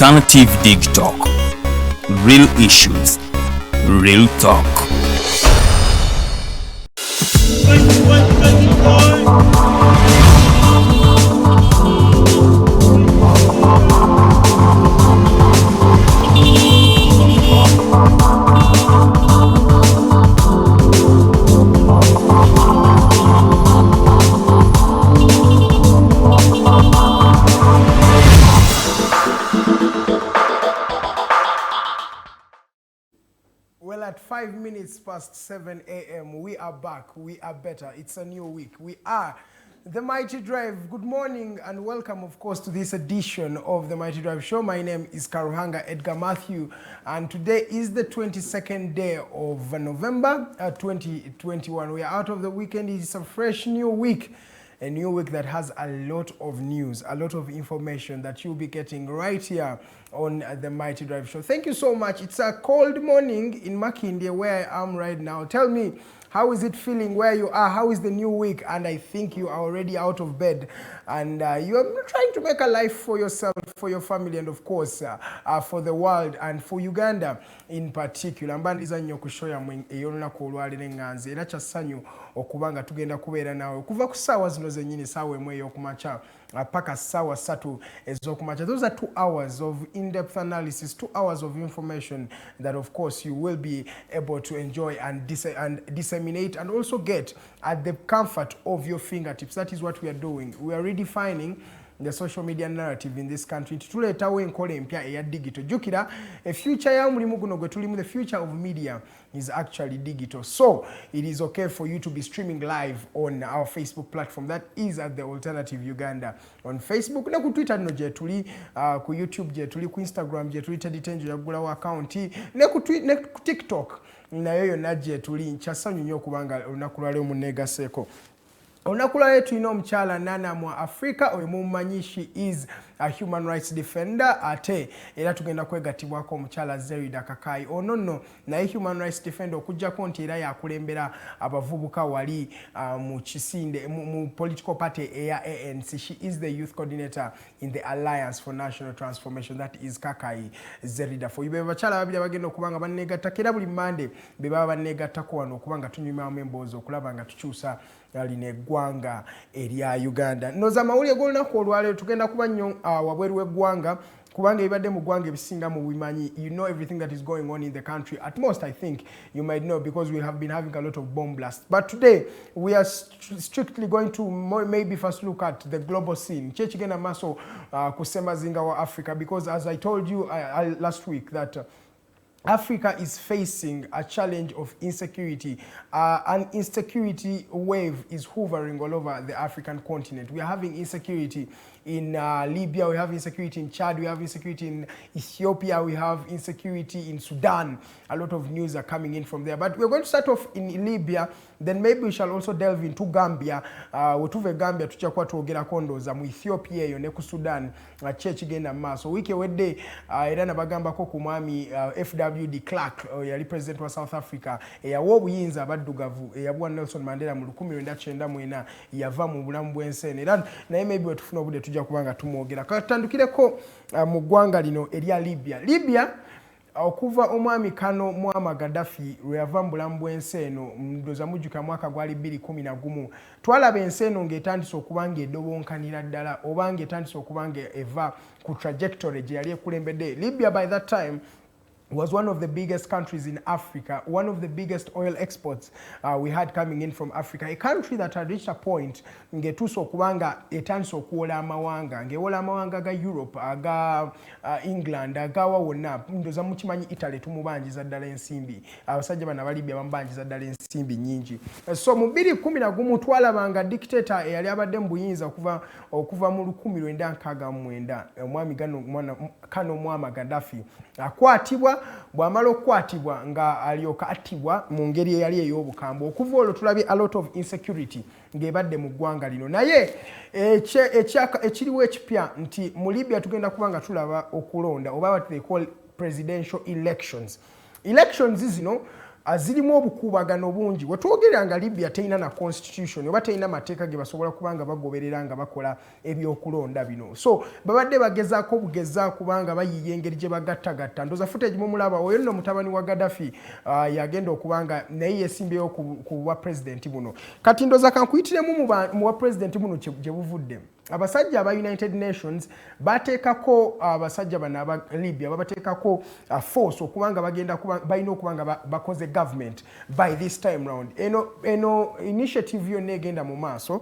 Alternative Dig Talk. Real issues, real talk. Well, at 5 minutes past 7 a.m., we are back. We are better. It's a new week. We are The Mighty Drive. Good morning and welcome, of course, to this edition of The Mighty Drive Show. My name is Karuhanga, Edgar Mathew, and today is the 22nd day of November 2021. We are out of the weekend. It's a fresh new week. A new week that has a lot of news, a lot of information that you'll be getting right here on The Mighty Drive Show. Thank you so much. It's a cold morning in Makindye where I am right now. Tell me, how is it feeling where you are? How is the new week? And I think you are already out of bed and you are trying to make a life for yourself, for your family, and of course for the world and for Uganda in particular. Mbandiza nnyo kushoya ey'olunaku olwaliro enganzi era kyasanyu okubanga tugenda kubeera nawe kuva ku ssaawa zino zennyini ssaawa emu ey'okumakya paka ssaawa 3 ez'okumakya. Those are 2 hours of in-depth analysis, 2 hours of information that of course you will be able to enjoy and disseminate and also get at the comfort of your fingertips. That is what we are doing. We are redefining the social media narrative in this country. Tuleetawo enkola empya eya digital. Jukira, a future ya mulimu guno gwe tulimu, the future of media is actually digital. So it is okay for you to be streaming live on our Facebook platform. That is at the Alternative Uganda on Facebook. Ne ku Twitter no je tuli, ku YouTube je tuli, ku Instagram je tuli, Teddy Tenjo yagulawo account, ne ku TikTok nayo yonna je tuli. Nkyasanyu nnyo kubanga olunaku lwaleero munneegaseeko. Onakula yetu ino mchala Nalongo Mwafrika oyo mumanyi she is a human rights defender ate era tugenda kwegatibwako mchala Zeridah Kakayi ono naye human rights defender okujjako nti era yakulembera abavubuka wali mu kisinde mu political party eya ANC. She is the youth coordinator in the Alliance for National Transformation, that is Kakayi Zeridah. For ibe bachala babiri bagenda okubanga bannegatta kera buli Monday be baba bannegattako wano okubanga tunyumamu emboozi okulaba nga tukyusa alina eggwanga erya Uganda. Noza mawulire g'olunaku olwaleero tugenda kuba nnyo wabweru w'eggwanga kubanga ebadde mu ggwanga ebisinga mu bimanyi. You know everything that is going on in the country. At most, I think you might know because we have been having a lot of bomb blasts. But today we are strictly going to maybe first look at the global scene. Kyekigenda maaso ku ssemazinga wa Africa, because as I told you last week that Africa is facing a challenge of insecurity. An insecurity wave is hovering all over the African continent. We are having insecurity in Libya, we have insecurity in Chad, we have insecurity in Ethiopia, we have insecurity in Sudan. A lot of news are coming in from there. But we're going to start off in Libya, then maybe we shall also delve into Gambia. Wetuve Gambia tuchakwa tuogera kondoza mu Ethiopia eyo ne ku Sudan kyekigenda maaso. Wiki ewedde era nabagambako ku mwami FW de Klerk yali president wa South Africa eyawa obuyinza abaddugavu eyabuwa Nelson Mandela mu 1994 yava mu bulamu bw'ensi era naye maybe wetufuna obudde tujja kubanga tumwogera. Katandukireko mu ggwanga lino erya Libya okuva omwami Kano Muammar Gaddafi lwe yava mu bulamu bw'ensi eno ndoza mujjuka mwaka gwali 2011 twalaba ensi eno ng'etandise okuba ng'edobonkanira ddala oba ng'etandise okuba ng'eva ku trajectory gye yali ekulembedde. Libya by that time was one of the biggest countries in Africa, one of the biggest oil exports we had coming in from Africa. A country that had reached a point ngetuso kubanga etandise okuwola amawanga, ngewola amawanga ga Europe, aga England, agawa wonna. Ndoza mukimanyi Italy tumubanjiza ddala ensimbi. Abasajja bana Libya bambanjiza ddala ensimbi nnyingi. So mu 2011 twalabanga dictator eyali abadde mu buyinza okuva mu 1969 omwami Kano Muammar Gaddafi akwatibwa bw'amala okukwatibwa nga alyoka attibwa mu ngeri eyali ey'obukambwe. Okuva olwo tulabye a lot of insecurity ng'ebadde mu ggwanga lino. Naye ekiriwo ekipya nti mu Libya tugenda kubanga tulaba okulonda oba what they call presidential elections. Elections zino azirimu obukuubagano bungi wetwogerera Libya teina na constitution oba teina mateeka ge basobola kubanga bagoberera nga bakola ebyokulonda bino so babadde bagezaako obugeza kubanga bayiye engeri gye bagattagatta ndoza footage mumulaba oyo nno mutabani wa Gaddafi yagenda okubanga naye yesimbeyo ku bwa president buno kati ndoza kankuyitiremu mu bwa president buno gye buvudde abasajja aba United Nations bateekako abasajja bano aba Libya babateekako force okubanga bagenda balina okubanga bakoze government by this time round eno initiative yonna egenda mu maaso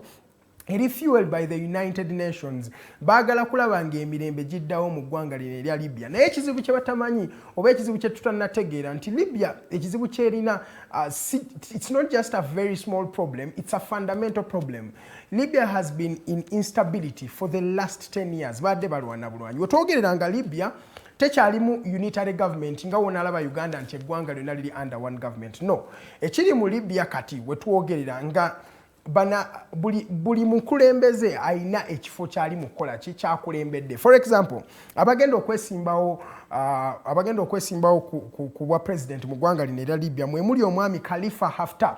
eri fueled by the United Nations baagala kulaba ng'emirembe giddawo mu ggwanga lino erya Libya naye ekizibu kye batamanyi oba ekizibu kye tutannategeera nti Libya ekizibu kyerina it's not just a very small problem it's a fundamental problem. Libya has been in instability for the last 10 years badde balwana bulwanyi wetwogereranga Libya tekyalimu unitary government nga wona alaba Uganda nti eggwanga lyonna liri under one government no ekiri mu Libya kati wetwogerera nga bana buli mukulembeze aina ekifo kyali mukola kyakulembedde for example abagenda okwesimbawo ku bwa president mu ggwanga lino erya Libya mwemuli omwami Khalifa Haftar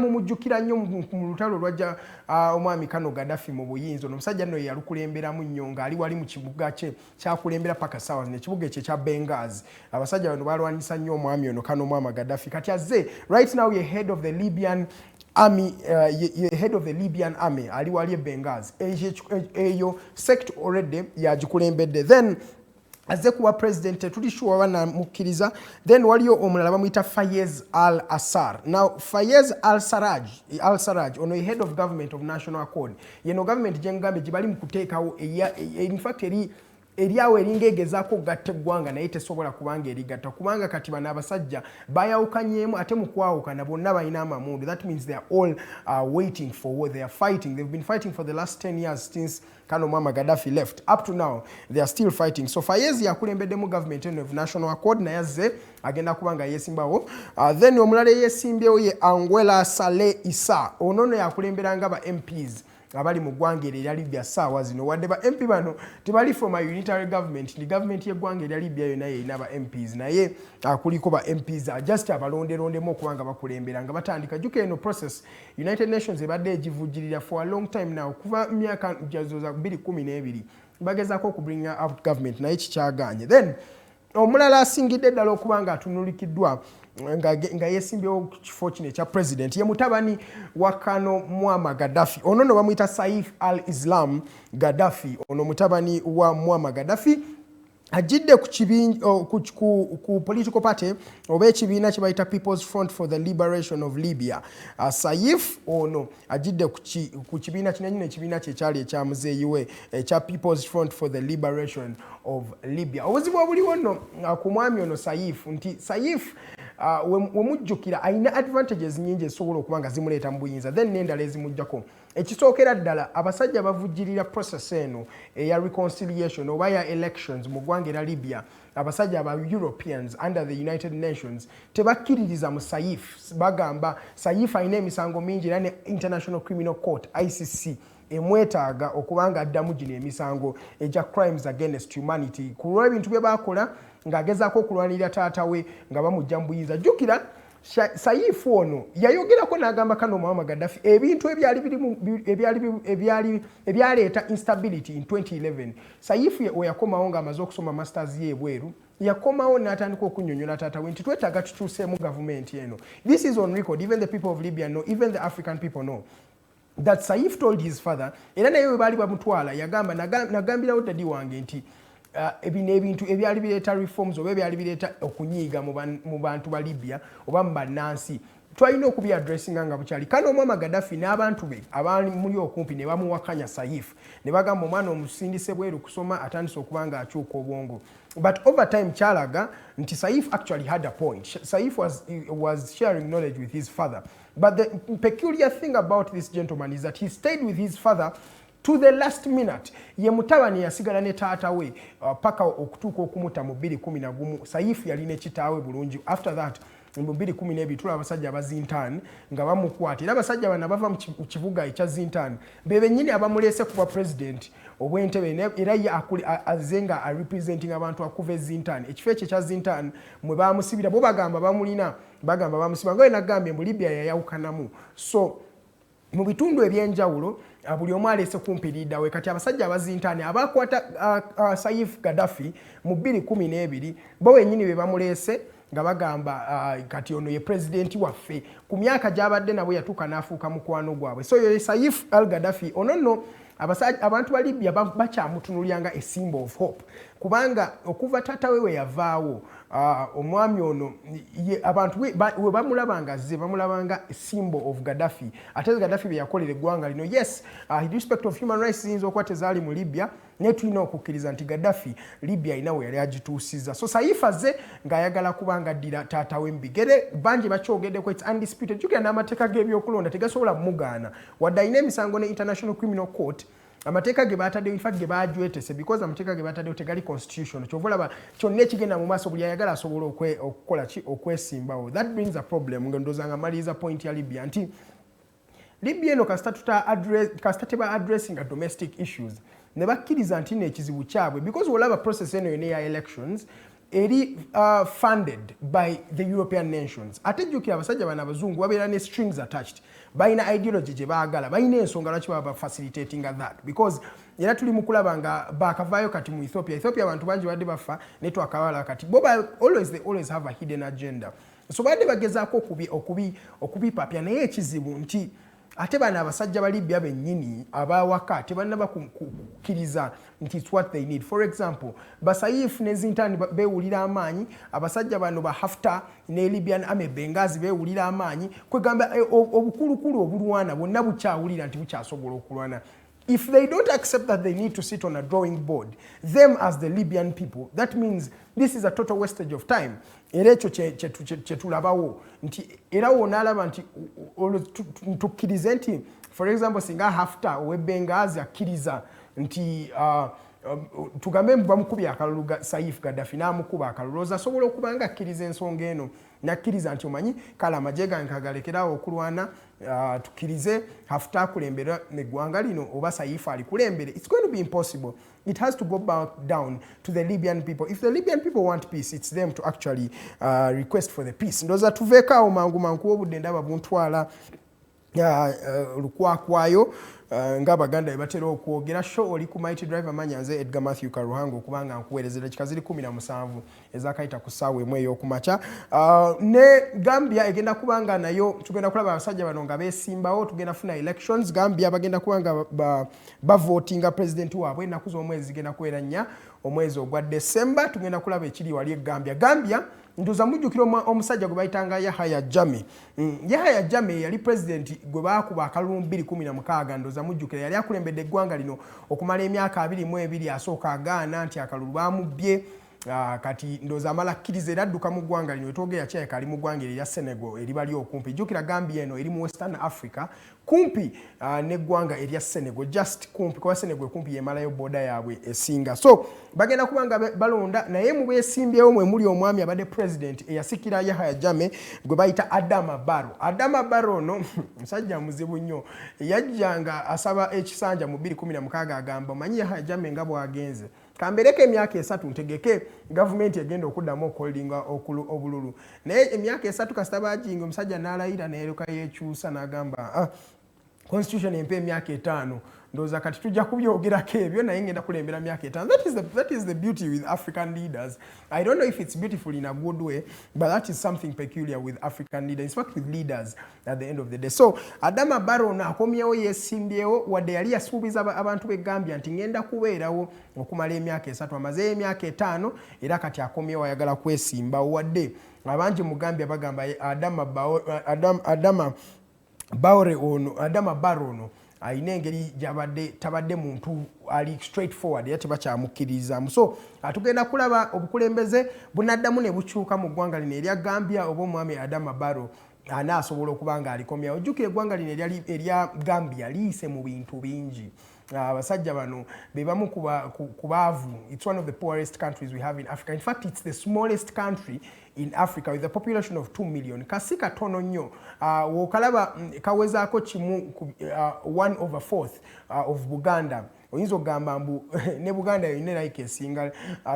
mumujjukira nnyo mu lutalo lwajja omwami Kano Gaddafi mu buyinza omusajja nno yalukulemberamu nnyo ng'ali wali mu kibuga kye kyakulembera paka sawa ekibuga ekyo ekya Benghazi abasajja bano balwanyisa nnyo omwami ono Kano Mwama Gaddafi kati azze right now ye head of the Libyan army head of the Libyan army ali wali Benghazi eyo sect already yagikulembedde then azze kuba president tuli sure bana mukkiriza then waliyo omulala bamuyita Fayez al-Assar now Fayez al-Sarraj ono head of government of national accord yeno government jengambe gibali mu kuteekawo in fact eriawo eringegezaako gatta eggwanga naye tesobola kubanga erigatta kubanga kati bano abasajja bayawukanyeemu ate mu kwawukana bonna balina amamundu that means they are all waiting for what they are fighting they've been fighting for the last 10 years since Kano Mwama Gaddafi left up to now they are still fighting so Fayez yakulembeddemu government of national accord naye azze agenda kubanga yesimbawo then omulala yesimbyewo ye Anguela Saleh Issa onono yakulemberanga ba MPs abali mu ggwanga erya Libya saawa zino wadde ba MP bano tebali from a unitary government ni government y'eggwanga erya Libya yonna yeyina ba MPs naye kuliko ba MPs just abalonderondemu okubanga bakulembera nga batandika juka eno process United Nations ebadde egivujjirira for a long time now kuva myaka jazoza 2012 bagezaako okubring out government naye kikyaganye then omulala asingidde ddala okubanga atunulikiddwa nga yesimbyewo ku kifo kino ekya president ye mutabani wa Kano Mwama Gaddafi ono no bamuyita Saif al-Islam Gaddafi ono mutabani wa Mwama Gaddafi ajidde ku political party oba ekibiina kye bayita People's Front for the Liberation of Libya Saif ono ajidde ku kibiina kinanyina ekibiina kye kyali ekyamuzeeyiwe ekya People's Front for the Liberation of Libya obuzibu obuliwo nno ku mwami ono Saif nti Saif wemujjukira ayina advantages nyingi ezisobola okuba nga zimuleeta mu buyinza then n'endala ezimujjako ekisookera ddala abasajja bavujjirira process eno eya reconciliation oba ya elections mu ggwanga erya Libya abasajja aba Europeans under the United Nations tebakkiririza mu Saif bagamba Saif ayina emisango mingi era ne International Criminal Court ICC emwetaaga okubanga addamu gino emisango egya crimes against humanity ku lw'ebintu bye bakola ng'agezaako okulwanirira taata we nga bamujja mu buyinza jjukira Saif ono yayogerako n'agamba Kano Mwama Gaddafi ebintu ebyaleeta instability in 2011 Saif we yakomawo ng'amaze okusoma masters ye ebweru yakomawo n'atandika okunnyonnyola taata we nti twetaaga tukyuseemu gavumenti eno this is on record even the people of Libya know even the African people know that Saif told his father era naye we baali bamutwala yagamba nagambirawo dadi wange nti ebintu ebyali bireeta reforms oba ebyali bireeta okunyiiga mu bantu ba Libya oba mu bannansi twalina okubyadressinga nga bukyali Kano Mwama Gaddafi n'abantu be abaali muli okumpi ne bamuwakanya Saif ne bagamba omwana omusindise bweru kusoma atandise okuba nga akyuka obwongo but over time kyalaga nti Saif actually had a point Saif was sharing knowledge with his father but the peculiar thing about this gentleman is that he stayed with his father to the last minute ye mutabani yasigala ne taata we paka okutuuka okumuta mu 2011 Saif yalina kitaawe bulungi after that mu 2012 tulaba abasajja abazintan nga bamukwata era abasajja bano bava mu kibuga ekya Zintan bebe nyini abamulese kuba president obwentebe era ye azenga a representing abantu akuva Zintan ekifo ekya Zintan mwe bamusibira bo bagamba bamulina bagamba bamusiba ngo nagambye mu Libya yayawukanamu so mu bitundu ebyenjawulo buli omu alese kumpi lidawe kati abasajja abazintani abakwata Saif Gaddafi mu 2012 bo wenyini be bamulese nga bagamba kati ono ye president waffe ku myaka gyabadde nabo yatuuka n'afuuka mukwano gwabwe so ye Saif al-Gaddafi ono abantu ba Libya bakyamutunulyanga a symbol of hope kubanga okuva tata we yavaawo omwami ono abantu we bamulabanga bamulabanga a symbol of Gaddafi ate Gaddafi be yakolera eggwanga lino yes in respect of human rights ziyinza okuba tezaali mu Libya naye tulina okukkiriza nti Gaddafi Libya inawe yali agituusiza so Saif azze ng'ayagala kubanga addira taata we mbigere bangi bakyogeddeko it's undisputed jukira n'amateeka g'ebyokulonda tegasobola mugaana wadde alina emisango ne International Criminal Court amateeka ge baataddewo in fact ge baajwetese because amateeka ge baataddewo tegali constitution kyova olaba kyonna ekigenda mu maaso buli ayagala asobola okukola ki okwesimbawo that brings a problem nga ndowooza nga maliriza point ya Libya nti Libya eno kasita teba addressing domestic issues ne bakkiriza nti n'ekizibu kyabwe because olaba process eno yonna ya elections eri funded by the European nations ate jjukira abasajja bano abazungu babeera ne strings attached bayina ideology gye baagala bayina ensonga lwaki baba facilitating that because era tuli mu kulaba nga bakavaayo kati mu Ethiopia abantu bangi badde bafa ne twakawala kati bo they always have a hidden agenda so badde bagezaako okubipapya naye ekizibu nti ate bano abasajja ba Libya bennyini abawaka tebannaba kukkiriza nti it's what they need for example Saif ne Zintan beewulira amaanyi abasajja bano ba Haftar ne Libyan Army Benghazi beewulira amaanyi kwegamba obukulukulu obulwana bonna bukyawulira nti bukyasobola okulwana if they don't accept that they need to sit on a drawing board them as the Libyan people that means this is a total wastage of time era ekyo kyetulabawo nti era wonaalaba nti tukkirize nti for example singa Haftar ow'Ebenghazi akkiriza nti tugambe bamukubye akalulu Saif Gaddafi n'amukuba akalulu asobola okuba nga akkiriza ensonga eno nakkiriza nti omanyi kale amagye gange kagalekeraawo okulwana tukkirize Haftar akulembera neggwanga lino oba Saif alikulembere it's going to be impossible it has to go back down to the Libyan people if the Libyan people want peace it's them to actually request for the peace ndowooza tuveekaawo mangu obudde ndaba buntwala lukwakwayo ng'Abaganda bwe batera okwogera show oli ku Mighty Drive amanya nze Edgar Mathew Karuhanga okubanga nkuweerezera kika ziri 17 ezakayita ku ssaawa emu ey'okumakya ne Gambia egenda kubanga nayo tugenda kulaba abasajja bano nga beesimbawo tugenda funa elections Gambia bagenda kubanga bavotinga president waabwe ennaku z'omwezi zigenda kubeera 4 omwezi ogwa December tugenda kulaba ekiri wali Gambia ndoza mujjukira omusajja gwe bayitanga Yahya Jammeh Yahya Jammeh yali president gwe baakuba akalulu 2016 ndoza mujjukira yali akulembedde eggwanga lino okumala emyaka 22 asooka agaana nti akalulu baamubbye kati ndoza amala akkiriza era adduka mu ggwanga lino etwogera kyayeka ali mu ggwanga erya Senegal eribali okumpi jjukira Gambia eno eri mu Western Africa kumpi n'eggwanga erya Senegal just kumpi kuba Senegal kumpi yemalayo boda yaabwe esinga so bagenda kubanga balonda naye mu beesimbyewo mwe muli omwami abadde president eyasikira Yahya Jammeh gwe bayita Adama Barrow no musajja muzibu nnyo yajjanga asaba ekisanja mu 2016 agamba omanyi Yahya Jammeh nga bw'agenze kambereko emyaka 3 ntegeke government egenda okuddamu okulinga obululu naye emyaka 3 kasita bajinga omusajja n'alayira neeruka yeekyusa n'agamba constitution empe emyaka 5 ndowooza kati tujja kubyogerako ebyo naye ngenda kulembera myaka 5 that is the beauty with African leaders I don't know if it's beautiful in a good way but that is something peculiar with African leaders in fact with leaders at the end of the day so Adama Barrow akomyewo yeesimbyewo wadde yali yasuubiza abantu b'e Gambia nti ngenda kubeerawo okumala emyaka 3 amazeeyo emyaka 5 era kati akomyewo ayagala kwesimbawo wadde abangi mu Gambia bagamba Adama Barrow ono ayina engeri gy'abadde tabadde muntu ali straightforward era tebakyamukkirizamu so tugenda kulaba obukulembeze bunaddamu ne bukyuka mu ggwanga lino erya Gambia oba omwami Adama Barrow anaasobola okuba nga alikomyawo jjukira eggwanga lino erya Gambia liyise mu bintu bingi abasajja bano be bamu ku baavu. It's one of the poorest countries we have in Africa. In fact, it's the smallest country in Africa with a population of 2 million. Kasi katono nnyo. Wokalaba kawezaako kimu 1/4 of Buganda. Oyinza okugamba mbu ne Buganda yonna like esinga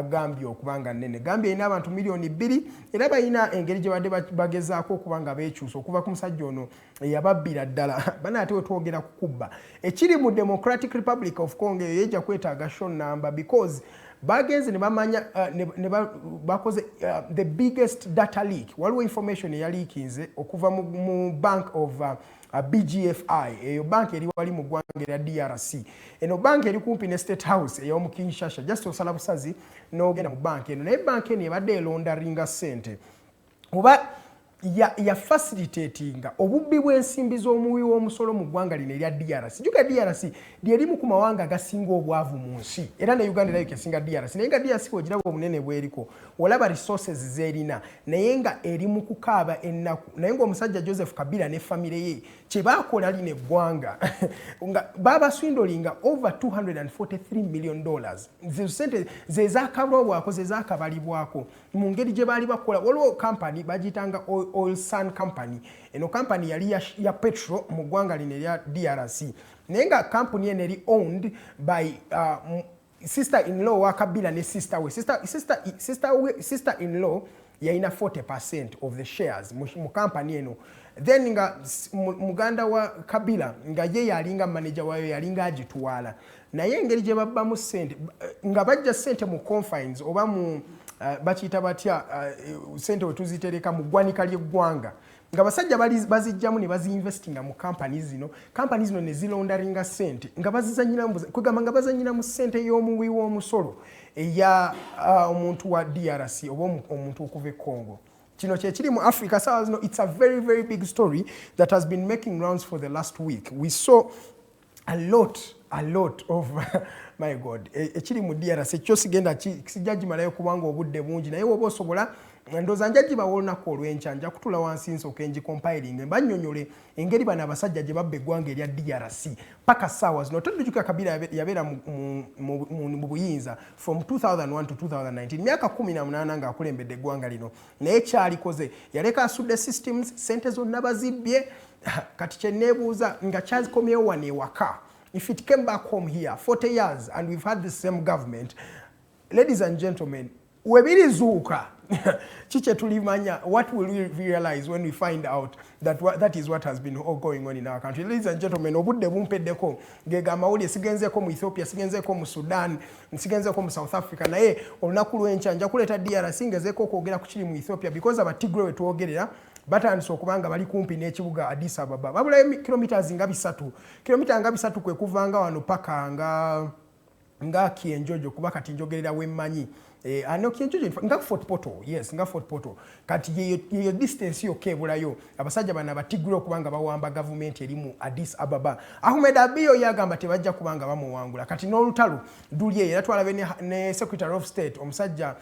Gambia okubanga nnene. Gambia erina abantu miliyoni 2 era balina engeri gye badde bagezaako okubanga beekyusa okuva ku musajja ono eyababbira ddala. Bana ate wetwogera ku kubba. Ekiri mu Democratic Republic of Congo yejja kwetaaga show number because bagenze ne bamanya bakoze the biggest data leak. Waliwo information eyaliikinze okuva mu bank of BGFI, eyo bank eri wali mu ggwanga erya DRC. Eno bank eri kumpi ne State House ey'omu Kinshasa. Just osala busazi n'ogenda mu bank eno. Naye bank eno ebadde elondaringa ssente. Oba ya facilitatinga obubbi bw'ensimbi z'omuwi w'omusolo mu ggwanga lino erya DRC. Juga DRC lyerimu ku mawanga agasinga obwavu mu nsi. Era ne Uganda nayo kesinga DRC. Naye nga DRC wogiraba obunene bweriko. Olaba resources zerina. Naye nga eri mu kukaaba ennaku. Naye ng'omusajja Joseph Kabila ne famire ye kye baakola lino eggwanga nga baabaswindolinga over $243 million. Ze sente ze zaakabalwako ze zaakabalibwako mu ngeri gye baali bakola. Waliwo company bagiyitanga Oil Sun Company. Eno company yali ya petrol mu ggwanga lino erya DRC. Naye nga company eno eri owned by sister-in-law wa Kabila ne sister we. Sister-in-law yalina 40% of the shares mu company eno. Then nga muganda wa Kabila nga ye yalinga manager wayo yalinga agitwala. Naye engeri gye babbamu ssente nga bajja ssente mu confines oba mu bakiyita batya ssente we tuzitereka mu ggwanika ly'eggwanga nga basajja bazijjamu ne bazinvestinga mu companies zino ne zilondaringa ssente nga bazizanyiramu kwegamba nga bazanyiramu ssente y'omuwi w'omusolo eya omuntu wa DRC oba omuntu okuva e Congo. Kino kye kiri mu Africa sawa zino. It's a very, very big story that has been making rounds for the last week. We saw a lot of my God ekiri mu DRC kyo sigenda kijagimalayo kubanga obudde bungi naye woba osobola ndoza njagiba olunaku olw'enkya nja kutula wansi nsooka engicompiling bannyonnyole engeri bano abasajja gye babba eggwanga erya DRC paka ssaawa zino. Todujjuka Kabila yabeera mu buyinza from 2001 to 2019 myaka 18 ng'akulembedde eggwanga lino naye kyalikoze yaleka asudde systems sente zonna bazibbye. Kati kye neebuuza nga kyazikomyewo wano ewaka. If it came back home here 40 years and we've had the same government, ladies and gentlemen, webirizuuka chiche tulimanya, what will we realize when we find out that that is what has been all going on in our country? Ladies and gentlemen, obudde bumpeddeko gega amawulire sigenzeko mu Ethiopia, sigenzeko mu Sudan, sigenzeko mu South Africa, naye olunaku lw'enkya nja kuleeta DRC ngezeko okwogera ku kiri mu Ethiopia because abatigre we twogerera batandise okubanga bali kumpi n'ekibuga Addis Ababa. Babulayo kilometers nga 3. Kilomita nga 3 kwe kuvanga wano paka nga Kienjojo kuba kati njogerera wemmanyi. Ano Kienjojo nga Fort Portal. Yes, nga Fort Portal. Kati ye distance yo kebulayo. Abasajja bana batigire okubanga bawamba government eri mu Addis Ababa. Ahmed Abiyo yagamba tebajja kubanga bamuwangula. Kati n'olutalo dulye era twalabe ne Secretary of State omusajja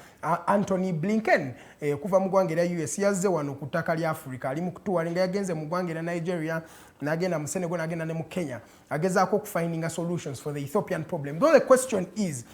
Anthony Blinken kuva mu ggwanga erya US yazze wano ku ttaka lya Africa ali mu kutuwalinga yagenze mu ggwanga erya Nigeria n'agenda mu Senegal n'agenda ne mu Kenya agezaako okufindinga solutions for the Ethiopian problem. Though the question is,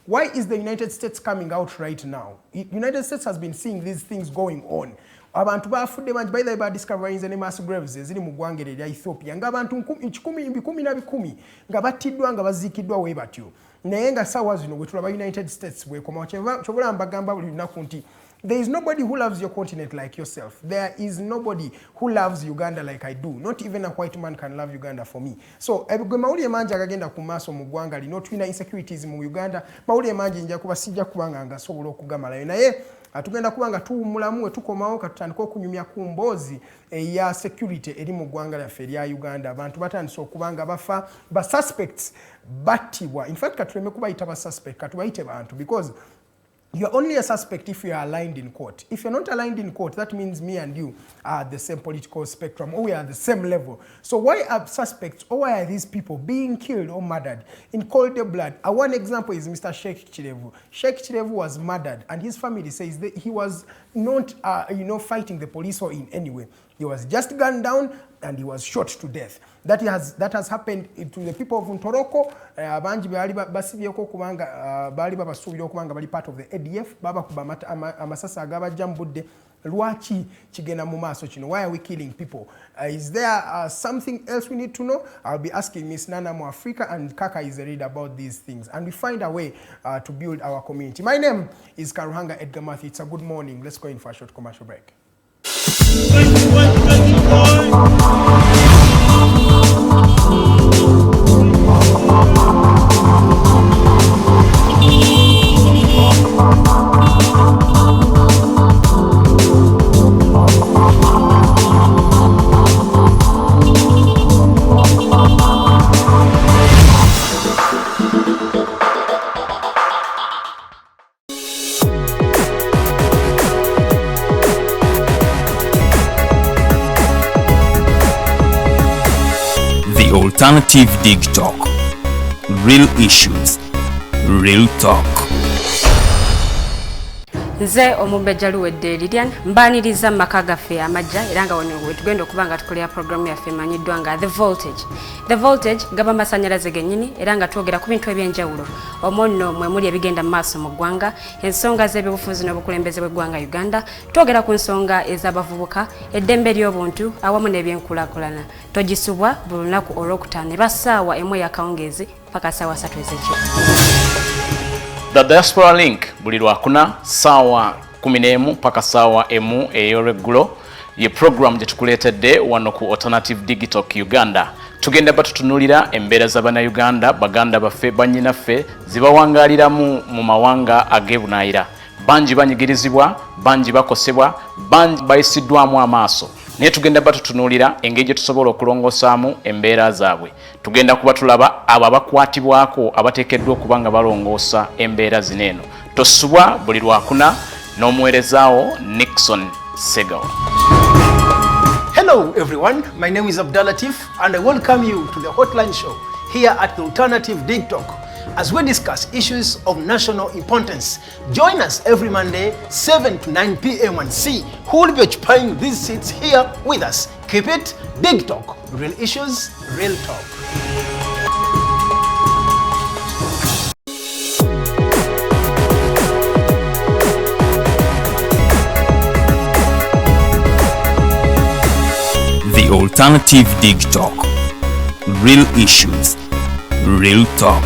why is the United States coming out right now? United States has been seeing these things going on. Abantu bafudde bangi by the way ba discovering the mass graves ziri mu ggwanga erya Ethiopia nga abantu 10,000 nga battiddwa nga baziikiddwa we batyo. Naye nga ssaawa zino bwe tulaba United States bwekomawo kyobula mbagamba buli lunaku nti there is nobody who loves your continent like yourself. There is nobody who loves Uganda like I do. Not even a white man can love Uganda for me. So, gwe mawulire mangi agagenda ku maaso mu ggwanga lino tulina insecurities mu Uganda. Mawulire mangi nja kuba sijja kubanga nga sobola okugamalayo. Naye tugenda kubanga tuwummulamu we tukomawo katutandika okunyumya ku mboozi eya security eri mu ggwanga lyaffe erya Uganda. Abantu batandise okubanga bafa ba suspects battibwa. In fact, katuleme kubayita ba suspect katubayite bantu because you're only a suspect if you are aligned in court. If you're not aligned in court, that means me and you are at the same political spectrum or we are at the same level. So why are suspects or why are these people being killed or murdered in cold blood? One example is Mr. Sheikh Chirevu. Sheikh Chirevu was murdered and his family says that he was not fighting the police or in any way. He was just gunned down and he was shot to death. That has happened to the people of Ntoroko. Banji bali basibyeko kubanga bali babasuubira okubanga bali part of the ADF. Baba kuba amasasa agabajjambudde. Lwaki kigenda mu maaso kino? Why are we killing people? Is there something else we need to know? I'll be asking Miss Nalongo Mwafrika and Kakayi Zeridah about these things, and we find a way to build our community. My name is Karuhanga Edgar Mathew. It's a good morning. Let's go in for a short commercial break. Alternative Dig Talk. Real issues, real talk. Nze omubejja luwedde Lilian mbaniriza maka gaffe amajja era nga wano tugenda okuba nga tukolera programu yaffe emanyiddwa nga The Voltage gaba masanyalaze gennyini era nga twogera ku bintu ebyenjawulo omwo nno mwe muli ebigenda mu maaso mu ggwanga, ensonga z'ebyobufuzi n'obukulembeze bw'eggwanga Uganda, twogera ku nsonga ez'abavubuka, eddembe ly'obuntu awamu n'ebyenkulaakulana. Togisubwa buli lunaku olwokutaano eba ssaawa emu ey'akawungeezi paka ssaawa 3 ez'ekiro. The Diaspora Link buli lwakuna sawa 11 paka sawa emu ey'olweggulo ye program gye tukuleetedde wano ku Alternative Digital Uganda. Tugenda batutunulira embeera z'Abannayuganda, baganda baffe, bannyinaffe zibawangaaliramu mu mawanga ag'ebunaayira. Bangi banyigirizibwa, bangi bakosebwa, bangi bayisiddwamu amaaso. Naye tugenda batutunulira engeri gye tusobola okulongosaamu embeera zaabwe. Tugenda kuba tulaba abo abakwatibwako abateekeddwa okuba nga balongoosa embeera zino eno. Tosubwa buli lwakuna n'omuweerezaawo Nixon Segawa. Hello everyone, my name is Abdul Latif and I welcome you to the Hotline Show here at the Alternative Dig Talk as we discuss issues of national importance. Join us every Monday 7 to 9 p.m. and see who will be occupying these seats here with us. Keep it Dig Talk, real issues, real talk. The Alternative Dig Talk. Real issues, real talk.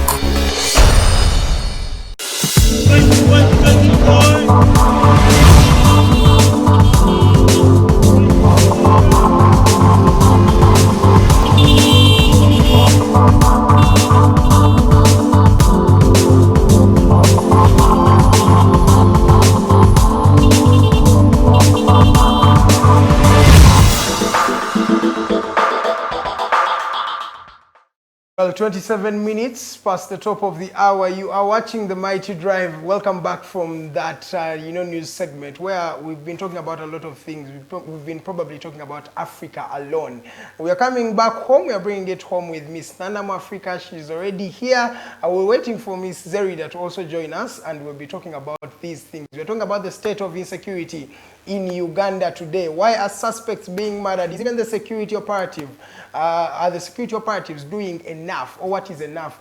Well, 27 minutes past the top of the hour. You are watching The Mighty Drive. Welcome back from that, news segment where we've been talking about a lot of things. We've been probably talking about Africa alone. We are coming back home. We are bringing it home with Miss Nalongo Mwafrika. She's already here. We're waiting for Miss Zeridah to also join us, and we'll be talking about these things. We're talking about the state of insecurity in Uganda today. Why are suspects being murdered? Is even the security operative, are the security operatives doing enough, or what is enough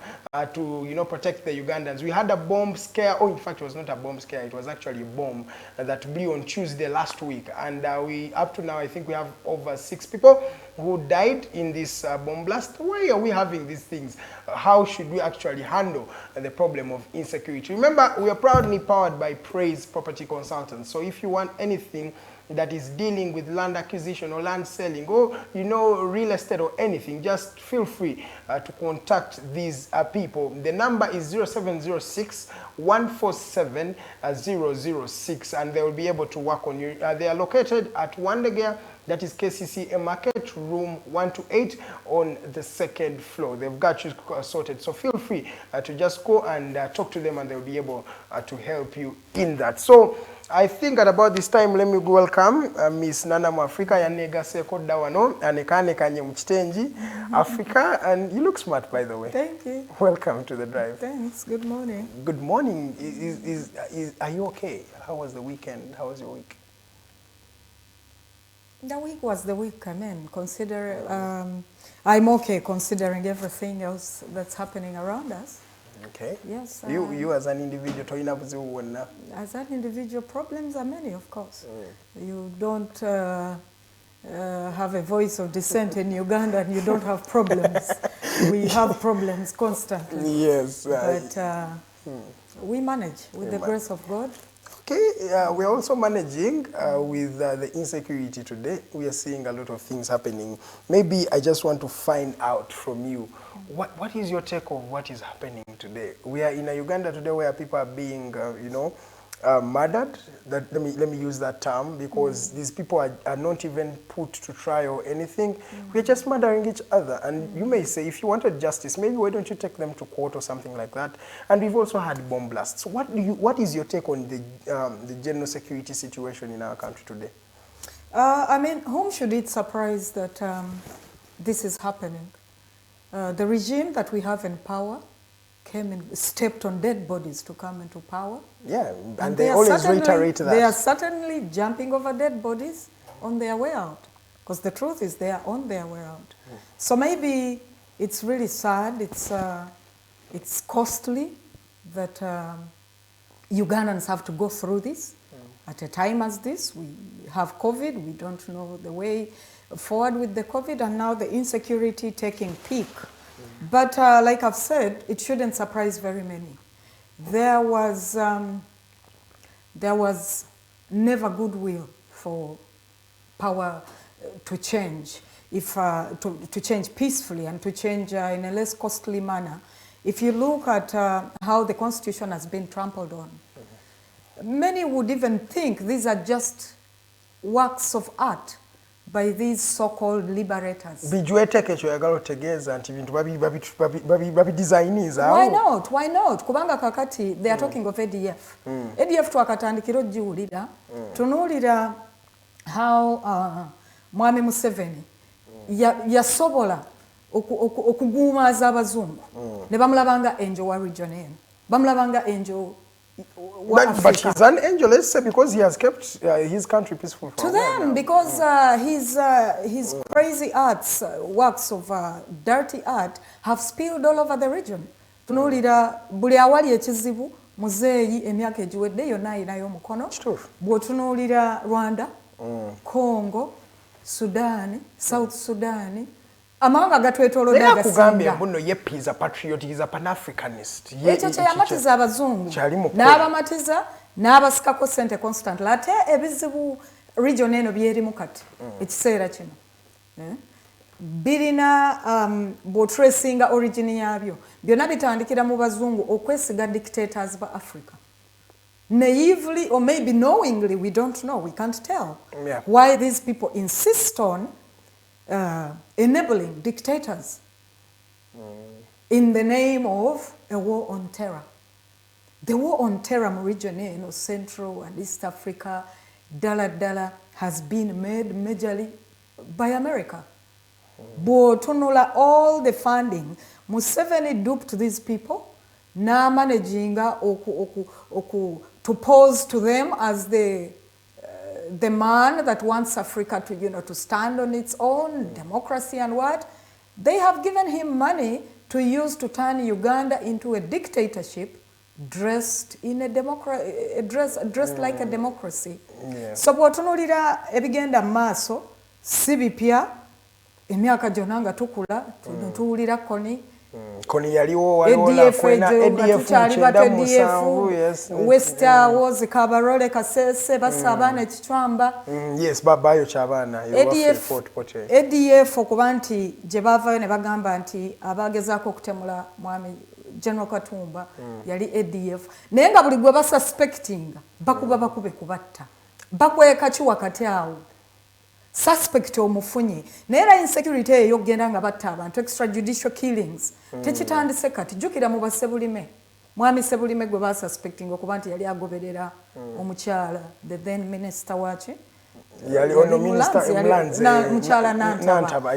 to protect the Ugandans? We had a bomb scare. Oh, in fact, it was not a bomb scare. It was actually a bomb that blew on Tuesday last week, and we up to now I think we have over 6 people who died in this bomb blast. Why are we having these things? How should we actually handle the problem of insecurity? Remember, we are proudly powered by Praise Property Consultants. So if you want anything that is dealing with land acquisition or land selling or real estate or anything, just feel free to contact these people. The number is 0706 147 006, and they will be able to work on you. They are located at Wandegea, that is KCC Market, room 128 on the 2nd floor. They've got you sorted. So feel free to just go and talk to them, and they'll be able to help you in that. So I think at about this time, let me welcome Miss Nalongo Mwafrika yanegase kodda wano anekanekanye mu kitengi Africa, and you look smart, by the way. Thank you. Welcome to the drive. Thanks. Good morning. Good morning. Are you okay? How was the weekend? How was your week? The week was the week. I mean, I'm okay considering everything else that's happening around us. Okay. Yes. You as an individual, as an individual, problems are many, of course. You don't have a voice of dissent in Uganda, and you don't have problems. We have problems constantly. Yes. But we manage with the grace of God. Okay, we are also managing with the insecurity today. We are seeing a lot of things happening. Maybe I just want to find out from you, what is your take of what is happening today? We are in a Uganda today where people are being, murdered. Let me use that term, because these people are not even put to trial or anything. We're just murdering each other. And you may say, if you wanted justice, maybe why don't you take them to court or something like that? And we've also had bomb blasts. What is your take on the general security situation in our country today? I mean, whom should it surprise that this is happening? The regime that we have in power came and stepped on dead bodies to come into power. Yeah, and they always reiterate that. They are certainly jumping over dead bodies on their way out, because the truth is they are on their way out. So maybe it's really sad, it's costly that Ugandans have to go through this. At a time as this, we have COVID, we don't know the way forward with the COVID, and now the insecurity taking peak. But like I've said, it shouldn't surprise very many. There was never goodwill for power to change, to change peacefully and to change in a less costly manner. If you look at how the Constitution has been trampled on, many would even think these are just works of art by these so-called liberators. Why not? Why not? Kubanga kakati, they are talking of ADF. ADF twakatandikira ojiwulira. Tunuulira how Mwami Museveni yasobola okuguumaaza abazungu. Ne bamulabanga angel wa region eno. Bamulabanga angel. But he's an angel, let's say, because he has kept his country peaceful for to them, because his crazy arts, works of dirty art, have spilled all over the region. Tunuulira buli awali ekizibu muzeeyi emyaka egiwedde yonna ayinayo omukono. Bw'otunuulira Rwanda, Congo, Sudan, South Sudan, amawanga gatwetoolodde agasinga. Muno yepi is a patriot, he's a pan-Africanist. Ekyo kye yamatiza abazungu. N'abamatiza n'abasikako ssente constantly. Ate ebizibu region eno byerimu kati ekiseera kino. Birina bw'otracinga origin yaabyo. Byonna bitandikira mu bazungu okwesiga dictators ba Africa. Naively or maybe knowingly, we don't know, we can't tell why these people insist on enabling dictators in the name of a war on terror. The war on terror region, Central and East Africa, Dala has been made majorly by America. Botonola all the funding. Museveni duped these people. Na managing to pose to them as the man that wants Africa to, to stand on its own, democracy and what. They have given him money to use to turn Uganda into a dictatorship dressed in a dressed like a democracy. So bw'otunuulira ebigenda maaso si bipya emyaka gyonna nga tukula tuwulira Koni yaliwo waliwo kwena ADF West was Kabarole Kasese basabana ekicwamba yes babayo kyabana ADF okuba nti gye bavayo ne bagamba nti abagezaako okutemula mwami General Katumba yali ADF naye nga buli gwe basuspectinga bakube kubatta bakweka ki wakati awo suspect omufunye naye insecurity eyo genda nga batta abantu extrajudicial killings tekitandise kati jukira mu basebulime mwami sebulime gwe basuspecting okuba nti yali agoberera omukyala the then minister wachi yali ono minister Mlanze mukyala Nantaba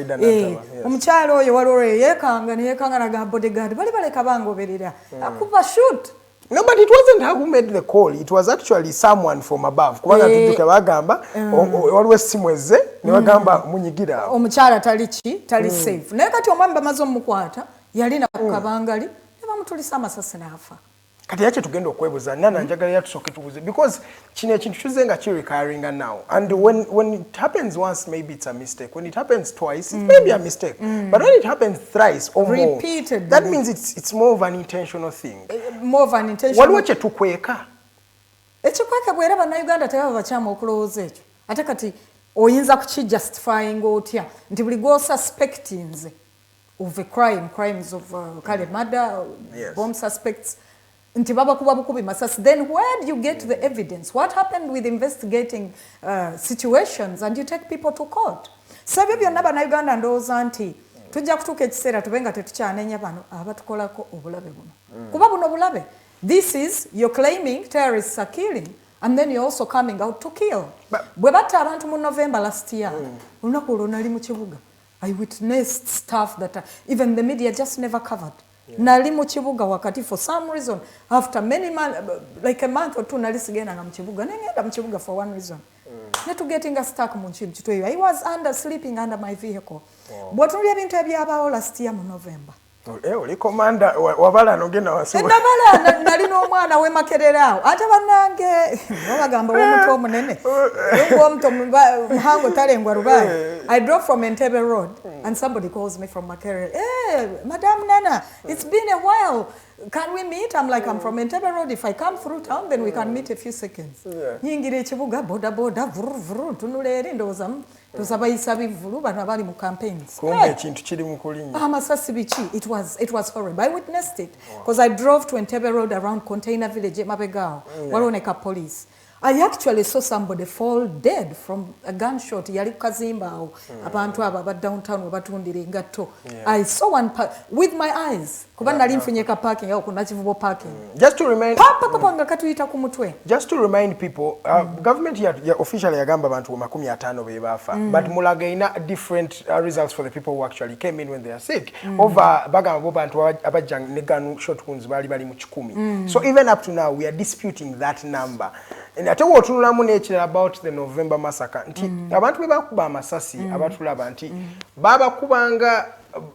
omukyala oyo waliwo yeekanga naga bodyguard bali baleka bangoberera akuba shoot. No, but it wasn't her who made the call. It was actually someone from above. Kubanga tujuke bagamba always simweze ne bagamba munyigira omukyala tali safe naye kati omwami bamaze omukwata yalina ku kabangali ne bamutulisa amasasi n'afa. Kati yakye tugenda okwebuza nana njagala yatusooke tubuze because kino ekintu kize nga recurring now and when it happens once maybe it's a mistake, when it happens twice it may be a mistake, but when it happens thrice or repeatedly, more, that means it's more of an intentional thing. More of an intentional. Waliwo kye tukweka ekikweka bwera bannayuganda tebaba bakyamu okulowooza ekyo ate kati oyinza kukijustifying otya nti buli gwosuspecti nze of a crimes of kale murder, bomb suspects nti baba kuba bukubi masasi, then where do you get the evidence? What happened with investigating situations and you take people to court? Sabyo byonna bannayuganda ndowooza nti tujja kutuuka ekiseera tube nga tetukyanenya bano abatukolako obulabe buno kuba buno bulabe. This is, you're claiming terrorists are killing and then you're also coming out to kill. Bwe batta abantu mu November last year olunaku olwo nali mu kibuga. I witnessed stuff that even the media just never covered. Nali mu kibuga wakati for some reason after many months, like a month or two nali sigenda nga mu kibuga nengenda mu kibuga for one reason. Netu getting stuck mu kintu kitoyo. I was sleeping under my vehicle. Bw'otunulira ebintu ebyabaawo last year mu November. Oli komanda wabala nogenda wasuwa. Ndabala nali n'omwana we Makereraawo. Ate bannange bagamba omuntu omunene. Omuntu muhango talengwa Rubaale. I drove from Entebbe Road and somebody calls me from Makerere. Hey, Madam Nana, it's been a while. Can we meet? I'm like, I'm from Entebbe Road. If I come through town, then we can meet a few seconds. Nyingira ekibuga boda vuru vuru tunulere ndowooza tosabayisa bivulu bano abali mu campaigns. Kumbe ekintu kiri mu kulinnya. Amasasi bichi. It was horrible. I witnessed it because I drove to Entebbe Road around Container Village emabega waloneka police. I actually saw somebody fall dead from a gunshot. Yali kazimba awo abantu aba ba downtown batundira engatto. I saw one with my eyes. Kuba nali mfunyeka parking awo kuna kivubo parking. Just to remind papa katuyita ku mutwe. Just to remind people, government ya officially yagamba abantu 50 be bafa, but mulaga ina different results for the people who actually came in when they are sick. Over bagamba bantu abajang ne gunshot wounds bali mu 10. So even up to now we are disputing that number. And ate wotunulamu n'ekirala about the November massacre nti abantu be bakuba amasasi abatulaba nti baba kubanga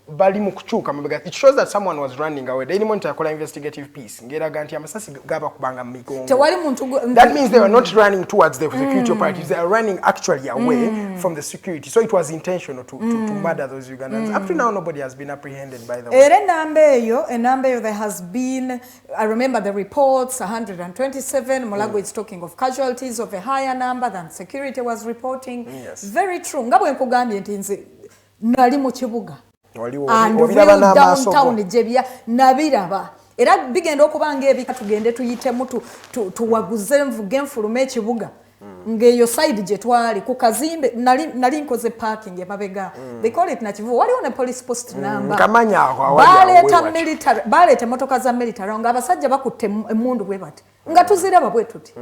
bali mu kuchuka mabega. It shows that someone was running away. Daily Monitor yakola investigative piece ngeraga nti amasasi gaba kubanga migongo. That means they were not running towards the security operatives. They are running actually away from the security. So it was intentional to murder those Ugandans. Up to now nobody has been apprehended by the way. Enambeyo there has been, I remember the reports 127. Mulago is talking of casualties of a higher number than security was reporting. Yes. Very true. Ngabwe nkugambye nti nze nali mu kibuga. And real downtown jebya nabiraba era bigenda okubanga ebika tugende tuyitemu tuwaguze nvuge enfulume ekibuga ngeyo side je twali ku kazimbe nali nkoze parking emabega. They call it nachivu wali on a police post number kamanya aho baleta motoka za military nga abasajja bakutte emundu bwe bati nga tuziraba bwe tuti.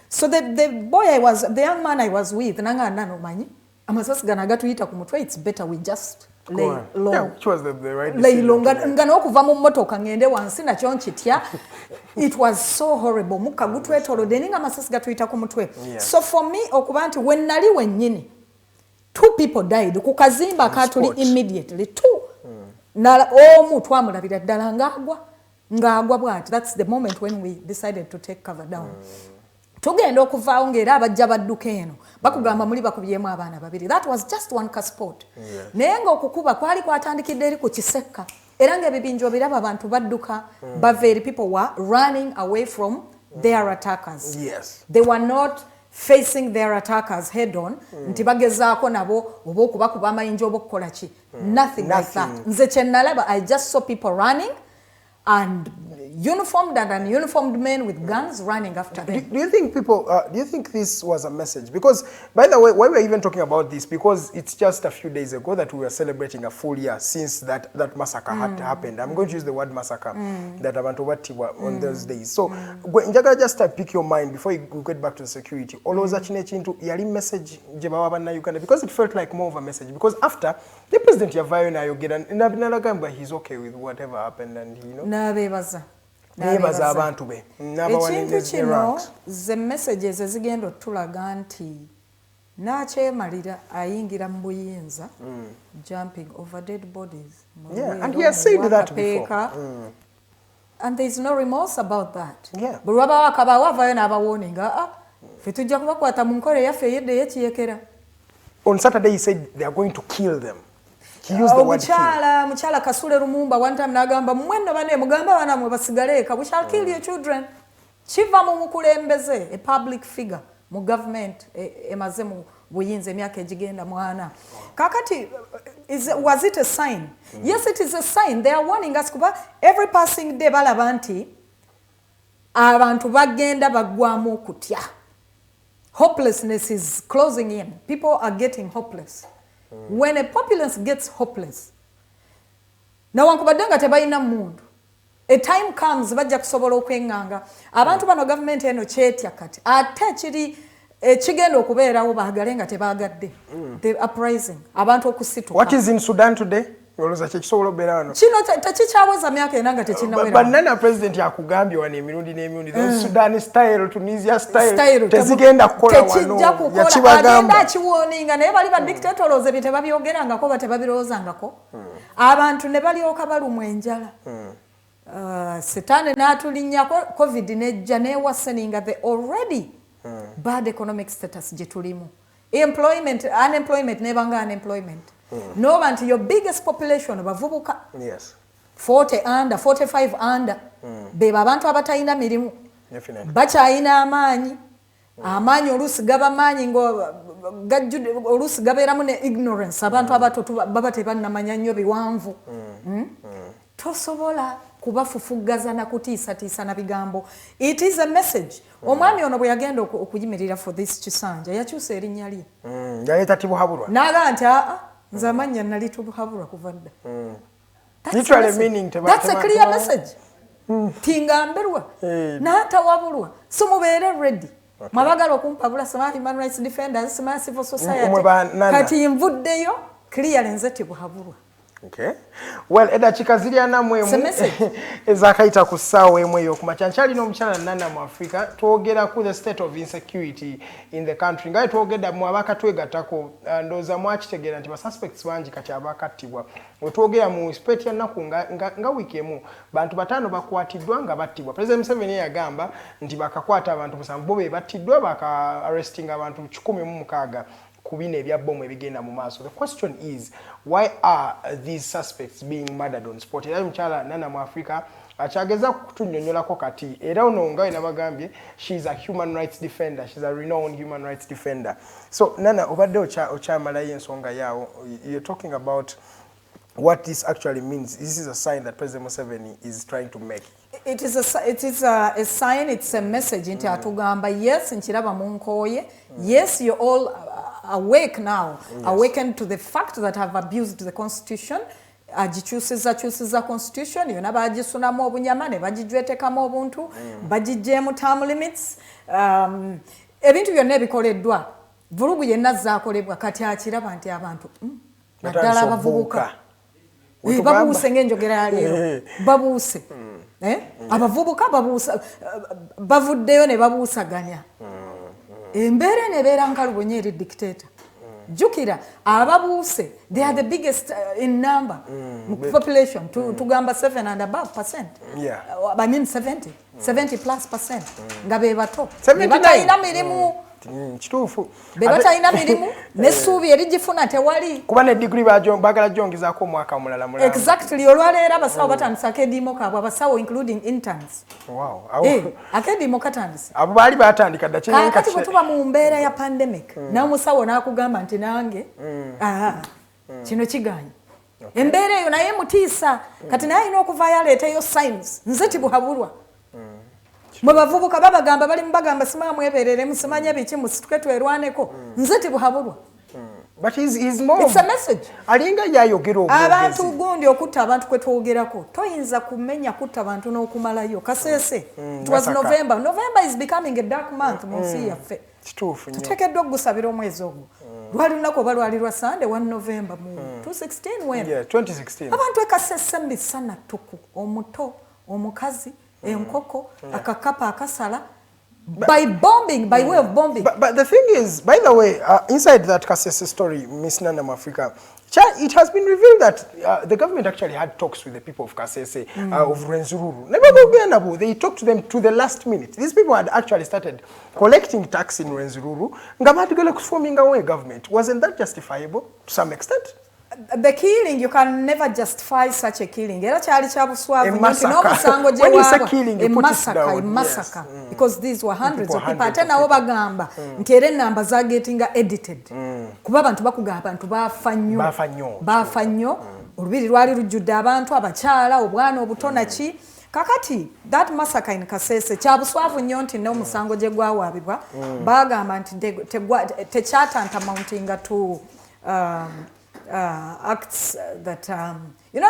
So the young man I was with nanga nano manyi amasasi ganaga tuyita ku mutwe. It's better we just lay low. Yeah, which was the right decision. Lay low. Ngano okuva mu motoka ngende wansi na kyonchitya. It was so horrible. Muka gutwe tolo deninga amasasi gatuyita ku mutwe. So for me okuba nti when nali wennyini 2 people died ku kazimba katuli immediately 2. Na omu twamulabira ddala ngagwa bwati. That's the moment when we decided to take cover down. Tugenda okuvaawo ng'era abajja badduka eno bakugamba muli bakubyemu abaana babiri. That was just one casport. Naye ng'okukuba kwali kwatandikidde eri ku Kisekka era ng'ebibinja obiraba abantu badduka baveri. People were running away from their attackers. Yes. They were not facing their attackers head on nti bagezaako nabo oba okubakuba amayinja oba okukola ki. Nothing like that. Nze kye nalaba, I just saw people running and uniformed and ununiformed men with guns running after them. Do you think people, do you think this was a message? Because, by the way, why we're even talking about this, because it's just a few days ago that we were celebrating a full year since that massacre had happened. I'm going to use the word massacre, that abantu batibwa on those days. So, njagala just pick your mind before you get back to the security. Olowooza kino ekintu yali message gye bawa Bannayuganda, because it felt like more of a message. Because after, the president yavaayo n'ayogera n'alagamba he's okay with whatever happened and, you know. N'abeebaza. Nebaza abantu be. Ekintu kino ze messages ezigenda otulaga nti n'akyemalira ayingira mu buyinza jumping over dead bodies. And he has said that before. And there is no remorse about that. But Bwaba wakabawa na warning. Fetujja kubakwata mu nkole yaffe yedde yekiyekera. On Saturday he said they are going to kill them. He used the word kill. Muchala Kasule Lumumba one time nagamba mwenno bane mugamba bana mwe basigaleka. We shall kill your children. Chiva mu mukulembeze, a public figure mu government emaze mu buyinza emyaka egigenda mwana. Kakati was it a sign? Yes, it is a sign. They are warning us kuba every passing day balaba nti abantu bagenda bagwamu okutya. Hopelessness is closing in. People are getting hopeless. When a populace gets hopeless, na wankubadanga tebalina mundu, a time comes bajja kusobola okwenganga abantu bano government eno kyetya kati ate kiri kigenda okubeerawo baagale nga tebaagadde the uprising abantu okusituka. What is in Sudan today? Oloza kyekisobola obeera wano kino tekikyaweza myaka ena nga tekinnawera. But nana president akugambye wano emirundi n'emirundi the Sudan style, Tunisia style tezigenda kukola wano yakibagamba. Agenda akiwoninga naye bali ba dictators ebyo tebabyogerangako ba tebabirowoozangako. Abantu ne balyoka balumwa enjala. Setaani n'atulinnyako COVID nejja neewaseninga the already bad economic status gye tulimu. Unemployment nebanga unemployment. No, until your biggest population bavubuka. Yes. 40 under, 45 under. Beba abantu abatayina mirimu. Definitely. Bakyayina amaanyi. Amaanyi oluusi gaba maanyi ngo oluusi gabeeramu ne ignorance. Abantu abato baba tebannamanya nnyo biwanvu. Tosobola kubafufugaza na kutiisatiisa na bigambo. It is a message. Omwami ono bwe yagenda okuyimirira for this Kisanja yakyusa erinnya lye. Yaleeta Tibuhaburwa. N'agamba nti nze amannya nali Tibuhaburwa kuva dda. Literally meaning that's a clear message. Tingamberwa n'atawabulwa so mubeere ready. Mwabagala okumpabula some human rights defenders, some civil society. Kati nvuddeyo clearly nze Tibuhaburwa. Okay. Well, edakika ziri ana mwemu ezakayita ku ssaawa emu eyo kumakyankyali n'omukyala Nalongo Mwafrika twogera ku the state of insecurity in the country. Ngaye twogedda mu abakatwegattako ndowooza mwakitegeera nti basuspects bangi kati abakattibwa. We twogera mu spate ya nnaku nga wiiki emu bantu 5 bakwatiddwa nga battibwa. President Museveni yagamba nti bakakwata abantu 7 bo be battiddwa baka arresting abantu 116. Kubine ebya bomu ebigenda mu maaso. The question is, why are these suspects being murdered on spot? Era mchala Nalongo Mwafrika akyageza kutunyonyolako kati era ono nga we nabagambye she is a human rights defender, she's a renowned human rights defender. So Nana obadde okyamalayo ensonga yawo, you're talking about what this actually means. This is a sign that President Museveni is trying to make. It is a sign, it's a message nti atugamba yes nkiraba mu nkooye. Yes, you're all awake now. Yes. Awakened to the fact that I've abused the constitution. Agikyusiza constitution yona bagisunamu obunyama ne bagijwetekamu obuntu bagijjeemu term limits. Ebintu byonna ebikoleddwa vulugu yenna zaakolebwa kati akiraba nti abantu naddala abavubuka babuuse ng'enjogera ya leero babuuse abavubuka babuusa bavuddeyo ne babuusaganya embeera nebeera nkalubonya eri dictator. Jukira ababuuse they are the biggest in number population tugamba 7 and above %. Yeah. I mean 70 plus %. Nga be bato batalina mirimu kituufu bebatalina mirimu n'essuubi erigifuna tewali kuba ne degree bagala gyongezaako omwaka omulala mulala. Exactly. Olwaleero abasawo batandisa akediimo kaabwe abasawo including interns. Wow. Akediimo katandisa abo baali batandika dda kati bwe tuba mu mbeera ya pandemic n'omusawo n'akugamba nti nange kino kiganye embeera eyo naye mutiisa kati naye alina okuvaayo aleeteyo signs nze Tibuhaburwa. Mwe bavubuka babagamba bali mbagamba simaamu ebeerere musimanye biki musituke twerwaneko nze Tibuhaburwa. But he's more. It's a message. Alinga yayogera obwogezi. Abantu gundi okutta abantu kwe twogerako toyinza kumenya kutta abantu n'okumalayo kaseese. It was November. November is becoming a dark month mu nsi yaffe. Kituufu nnyo. Tuteekeddwa okugusabira omwezi ogwo. Lwali lunaku oba lwali lwa Sunday 1 November mu 2016 when? Yeah, 2016. Abantu ekaseese mbisana tuku omuto omukazi enkoko akakapa akasala by bombing, by way of bombing. But the thing is, by the way, inside that Kasese story, Miss Nalongo Mwafrika, it has been revealed that the government actually had talks with the people of Kasese, of Rwenzururu. They talked to them to the last minute. These people had actually started collecting tax in Rwenzururu. Government. Wasn't that justifiable to some extent? The killing, you can never justify such a killing. A massacre. When you say killing, you put it down. A massacre. Yes. Because these were hundreds of people. Ate nawo bagamba nti era enamba zagetinga edited. Kuba abantu bakugamba abantu bafa nnyo. Olubiri lwali lujjudde abantu abakyala obwana obutono ki. Kakati that massacre in Kasese kyabuswavu nnyo nti n'omusango gye gwawaabibwa bagamba nti tekyatantamountinga to acts that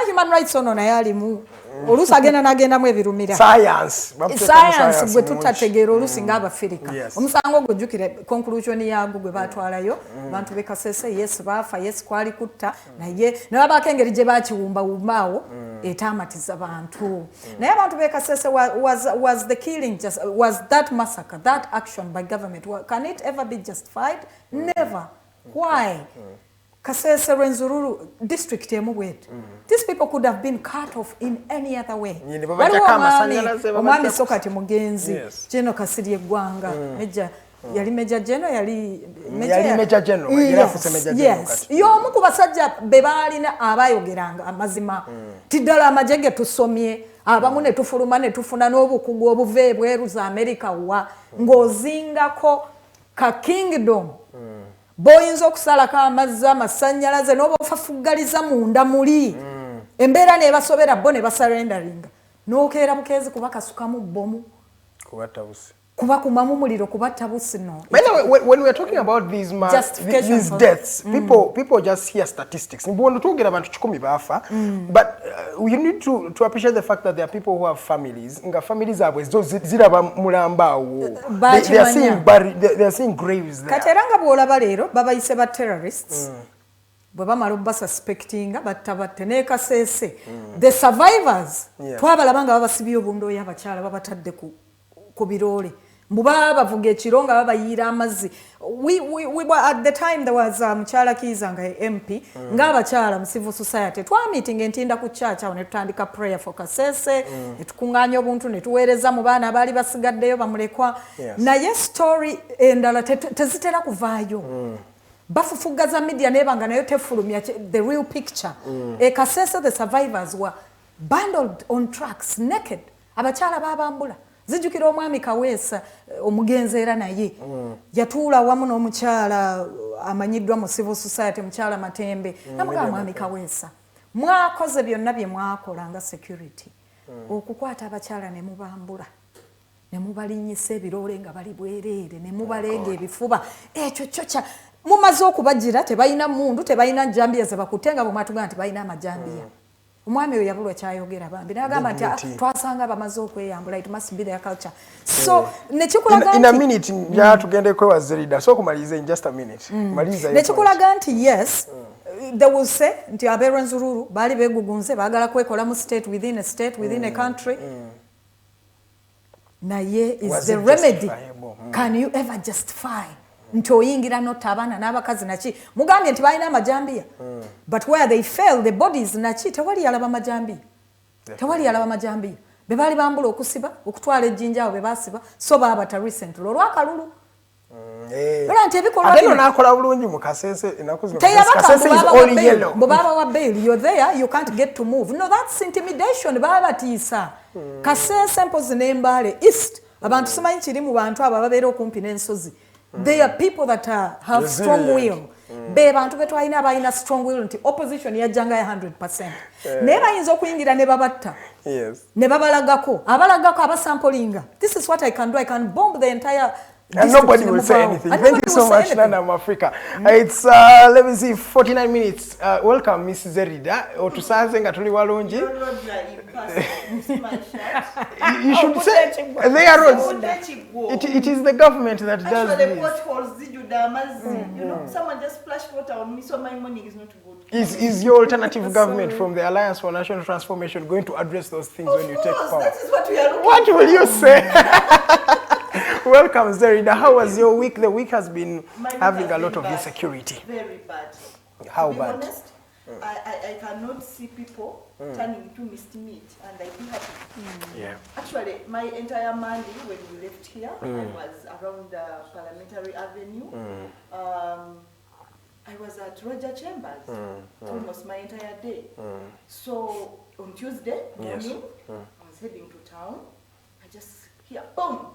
human rights ono naye alimu oluusi agenda n'agendamu ebirumira science gwe tutategeera oluusi ng'Abafirika omusango gwe jjukire conclusion yaagwo gwe baatwalayo abantu b'e Kasese yes baafa yes kwali kutta naye ne babaako engeri gye baakiwumbawumbaawo etaamatiza bantu naye abantu b'e Kasese was the killing was that massacre, that action by government, can it ever be justified? Never. Why? Kasese Rwenzururu district emubwete. These people could have been cut off in any other way. Omwami Sokati Mugenzi, General Kasirye Gwanga, yali Major General, yali Major General. Yes. Y'omu ku basajja be baalina abayogeranga amazima. Tiddala amajege tusomye, abamu ne tufuluma ne tufuna n'obukugu obuva ebweru za America wa ng'ozingako ka kingdom. Boyinza okusalako amazzi amasannyalaze n'obafafugaliza munda muli embeera nebasobera bo ne basarendaringa n'okeera bukeezi kubakasukamu bbomu kubakumamu muliro kubatta busi no. When we are talking about these deaths, people just hear statistics. But you need to appreciate the fact that there are people who have families. Families are they are seeing graves there. Kateranga bw'olaba leero babayise ba terrorists. Bwe bamala suspecting battabatte ne Kasese. The survivors twabalaba nga babasibye obundooyi abakyala babatadde ku birole. Mbuba bavuga ekiro nga babayira amazzi. We were at the time there was Mukyala Kizanga MP ng'abakyala mu civil society meeting entinda ku church awo ne tutandika prayer for Kasese netukuŋŋaanya obuntu ne tuweereza mu baana abaali basigaddeyo bamulekwa naye story endala tezitera kuvaayo bafufugaza media nebanga nayo tefulumya the real picture. Kasese the survivors were bundled on trucks naked. Abakyala babambula zijjukira omwami Kaweesa omugenzi era naye yatuula wamu n'omukyala amanyiddwa mu civil society Mukyala Matembe namugamba mwami Kaweesa mwakoze byonna bye mwakola nga security okukwata abakyala ne mubambula ne mubalinyisa ebiroole nga bali bwereere ne mubaleega ebifuba ekyo kyo mumaze okubagira tebalina mundu tebalina njambiya ze bakutenga bw'matugamba nti balina amajambiya. Omwami oyo yabulwa kyayogera bambi n'agamba nti twasanga bamaze okweyambula, it must be their culture. So nekikulaga in a minute nja tugende kwewa Zeridah so kumaliza in just a minute maliza nekikulaga nti yes they will say nti ab'e Rwenzururu baali beegugunze baagala kwekola mu state within a state within a country. Naye is the remedy. Can you ever justify nti oyingira n'otabaana n'abakazi naki mugambye nti balina amajambiya but where they fail the bodies naki tewali yalaba majambiya be baali bambula okusiba okutwala ejjinja awo be baasiba so baabata recently olw'akalulu nti ebikolwa bino n'akola bulungi mu Kasese Kasese is all yellow bwe baaba wa bail you're there you can't get to move. No, that's intimidation. Baabatiisa Kasese mpozi n'Embale East abantu simanyi kiri mu bantu abo ababeera okumpi n'ensozi. They are people that have strong will. Be bantu betwalina abalina strong will nti opposition yajjanga ya 100%. Naye bayinza okuyingira ne babatta. Ne babalagako abasampolinga. This is what I can do. I can bomb the entire and nobody will say anything. Thank you so much, Nalongo Mwafrika. It's let me see, 49 minutes. Welcome, Miss Zeridah. Otusanze nga tuli walungi. You should say they are roads. It is the government that does this. You know, someone just splash water on me, so my money is not good. Is your alternative government from the Alliance for National Transformation going to address those things when you take power? That is what we are looking What will you say? Welcome, Zeridah. How was your week? The week has been My week having has a lot been of bad. insecurity. Very bad. How to be bad? honest, I cannot see people turning into Mr. Meat, and I be happy. Yeah. Actually, my entire Monday when we left here, I was around Parliamentary Avenue. I was at Roger Chambers almost my entire day. So on Tuesday morning, I was heading to town. I just hear boom,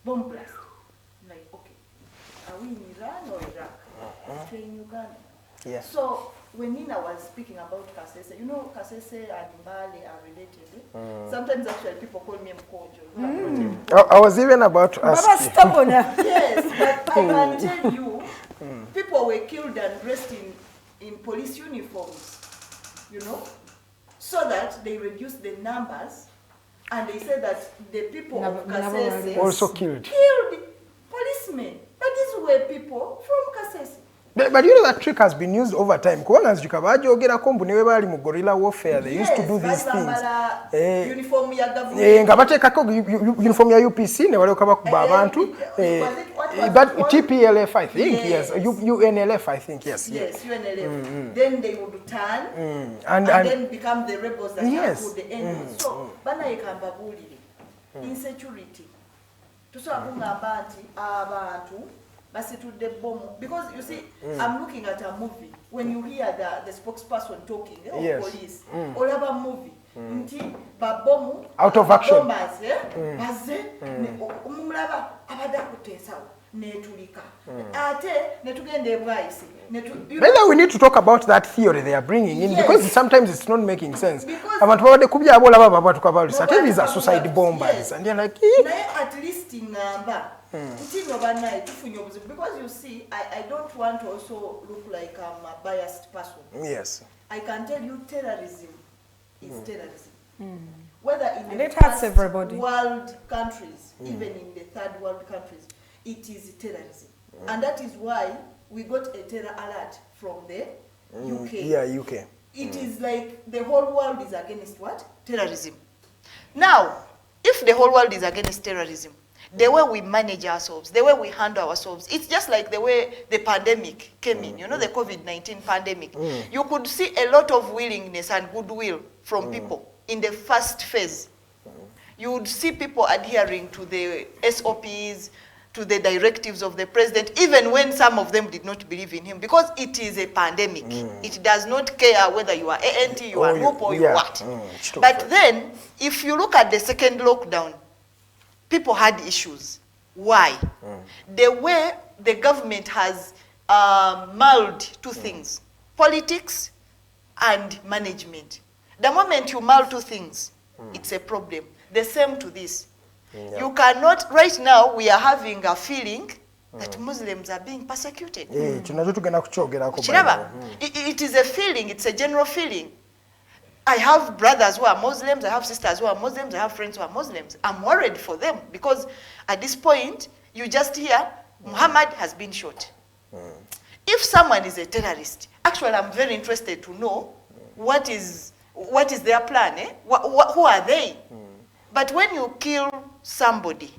bomb blast. I'm like, okay, are we in Iran or Iraq? We're in Uganda. Yes. So when Nina was speaking about Kasese, you know Kasese and Bali are related. Sometimes actually people call me Mkonjo. I was even about to ask Baba you. stubborn. Yes, but I can tell you, people were killed and dressed in police uniforms, you know, so that they reduced the numbers, and they said that the people of Kasese Also killed. policemen. But these were people from Kasese. But you know that trick has been used over time. Kubanga jukabajogera kombu newe bali mu guerrilla warfare. They used to do these things. Uniform ya government. Nga bateekako uniform ya UPC ne balyoka bakuba abantu. But TPLF, I think, yes. UNLF, I think, yes. Yes, UNLF. Then they would turn and then become the rebels that are the enemy. So, bana yekamba bulire. Insecurity. Tusobola kungamba nti abantu basitudde bomb, because you see, I'm looking at a movie. When you hear the spokesperson talking of police, all of a movie, babomu out of action. Bombers, baze, umulaba abada kutesawo netulika. Ate netugende bwaisi. Maybe we need to talk about that theory they are bringing in, because sometimes it's not making sense. Abantu babade kubya abola baba batukabalu. Certain these are suicide bombers, and they're like, at least in number. Because you see, I don't want to also look like I'm a biased person. Yes. I can tell you terrorism is terrorism. Whether in And the it hurts first everybody. world countries, even in the third world countries, it is terrorism. And that is why we got a terror alert from the UK. Yeah, UK. It is like the whole world is against what? Terrorism. Now, if the whole world is against terrorism, the way we manage ourselves, the way we handle ourselves, it's just like the way the pandemic came in, you know, the COVID-19 pandemic. You could see a lot of willingness and goodwill from people in the first phase. You would see people adhering to the SOPs, to the directives of the president, even when some of them did not believe in him, because it is a pandemic. It does not care whether you are ANT, you are NUP, or you are what. But then, if you look at the second lockdown, people had issues. Why? The way the government has mulled two things, politics and management. The moment you mull two things, it's a problem. The same to this. You cannot, right now, we are having a feeling that Muslims are being persecuted. It is a feeling, it's a general feeling. I have brothers who are Muslims, I have sisters who are Muslims, I have friends who are Muslims. I'm worried for them because at this point, you just hear Muhammad has been shot. If someone is a terrorist, actually I'm very interested to know what is their plan, who are they? But when you kill somebody,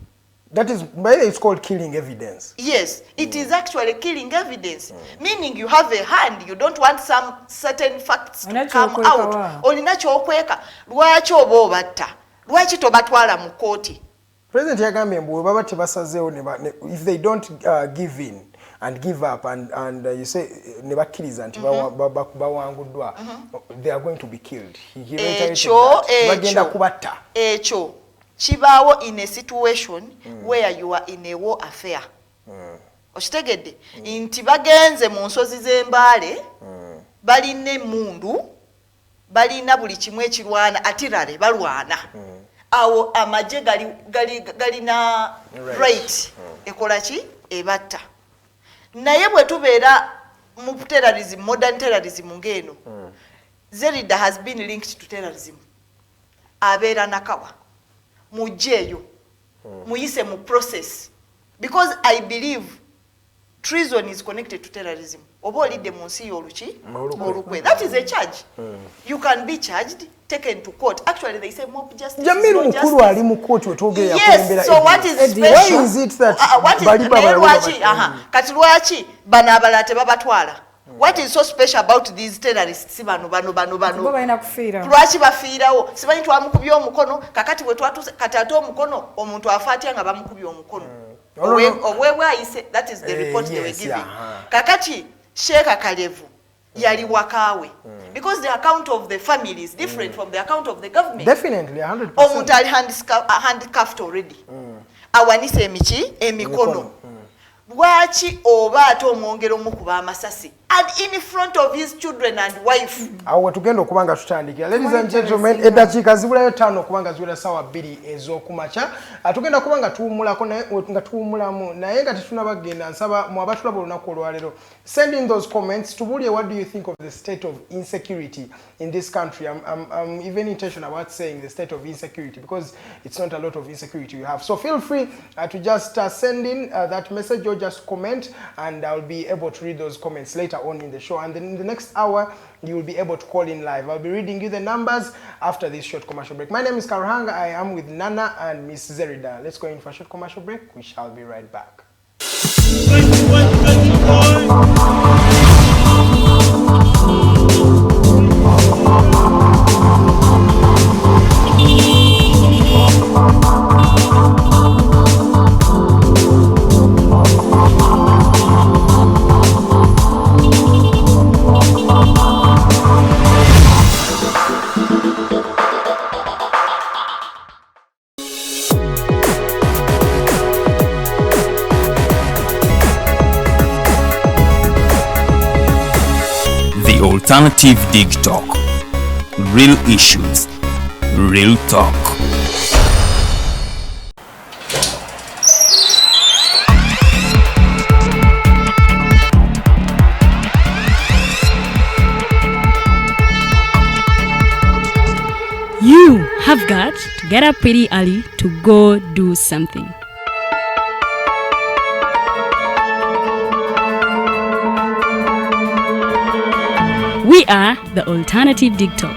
that is, maybe it's called killing evidence. Yes, it is actually killing evidence. Meaning you have a hand, you don't want some certain facts to come out. Olina kyokweka. Lwaki oba obatta? Lwaki tobatwala mu kooti? President yagambye mbu baba tebasazeewo if they don't give in and give up and you say ne bakkiriza nti bawanguddwa, they are going to be killed. He bagenda kubatta. Ekyo kibaawo in a situation where you are in a war affair. Okitegedde nti bagenze mu nsozi z'embaale, balina emmundu, balina buli kimu ekirwana, atirale balwana. Awo amagye galina right ekola ki? Ebatta. Naye bwe tubeera mu terrorism, modern terrorism ng'eno, Zeridah has been linked to terrorism. Abeera nakawa. Mujeyo. Muyise mu process. Because I believe treason is connected to terrorism. oba olidde mu nsi y'oluki olukwe. That is a charge. You can be charged, taken to court. Actually, they say mob justice. Jamiru mukuru ali mu court wetogera yes, so what is special? Why is it that kati lwaki bano abalala tebabatwala? What is so special about these terrorists bano? Lwaki bafiirawo? Simanyi twamukubye omukono kakati bwe twatuse kati ate omukono omuntu afa atya nga bamukubye omukono. Obwebwayise, that is the report they were giving. Kakati Sheikh Kalevu yali wakawe. Because the account of the family is different from the account of the government. Definitely, 100%. Omuntu ali handcuffed already. Awanise emikono. Lwaki oba ate omwongera omukuba amasasi and in front of his children and wife. Awo tugenda okubanga tutandikira. Ladies and gentlemen, eddakiika zibulayo 5 kubanga ziwera ssaawa 2 ez'okumakya. Tugenda kubanga tuwummulako nga tuwummulamu naye nga tetunabagenda nsaba mu abatulaba olunaku olwaleero. Send in those comments. Tubuulire, what do you think of the state of insecurity in this country? I'm even intentional about saying the state of insecurity because it's not a lot of insecurity we have. So feel free to just send in that message or just comment, and I'll be able to read those comments later on in the show. And then in the next hour, you will be able to call in live. I'll be reading you the numbers after this short commercial break. My name is Karuhanga. I am with Nana and Miss Zeridah. Let's go in for a short commercial break. We shall be right back. Alternative Dig Talk. Real issues, real talk. You have got to get up pretty early to go do something. We are the Alternative Dig Talk.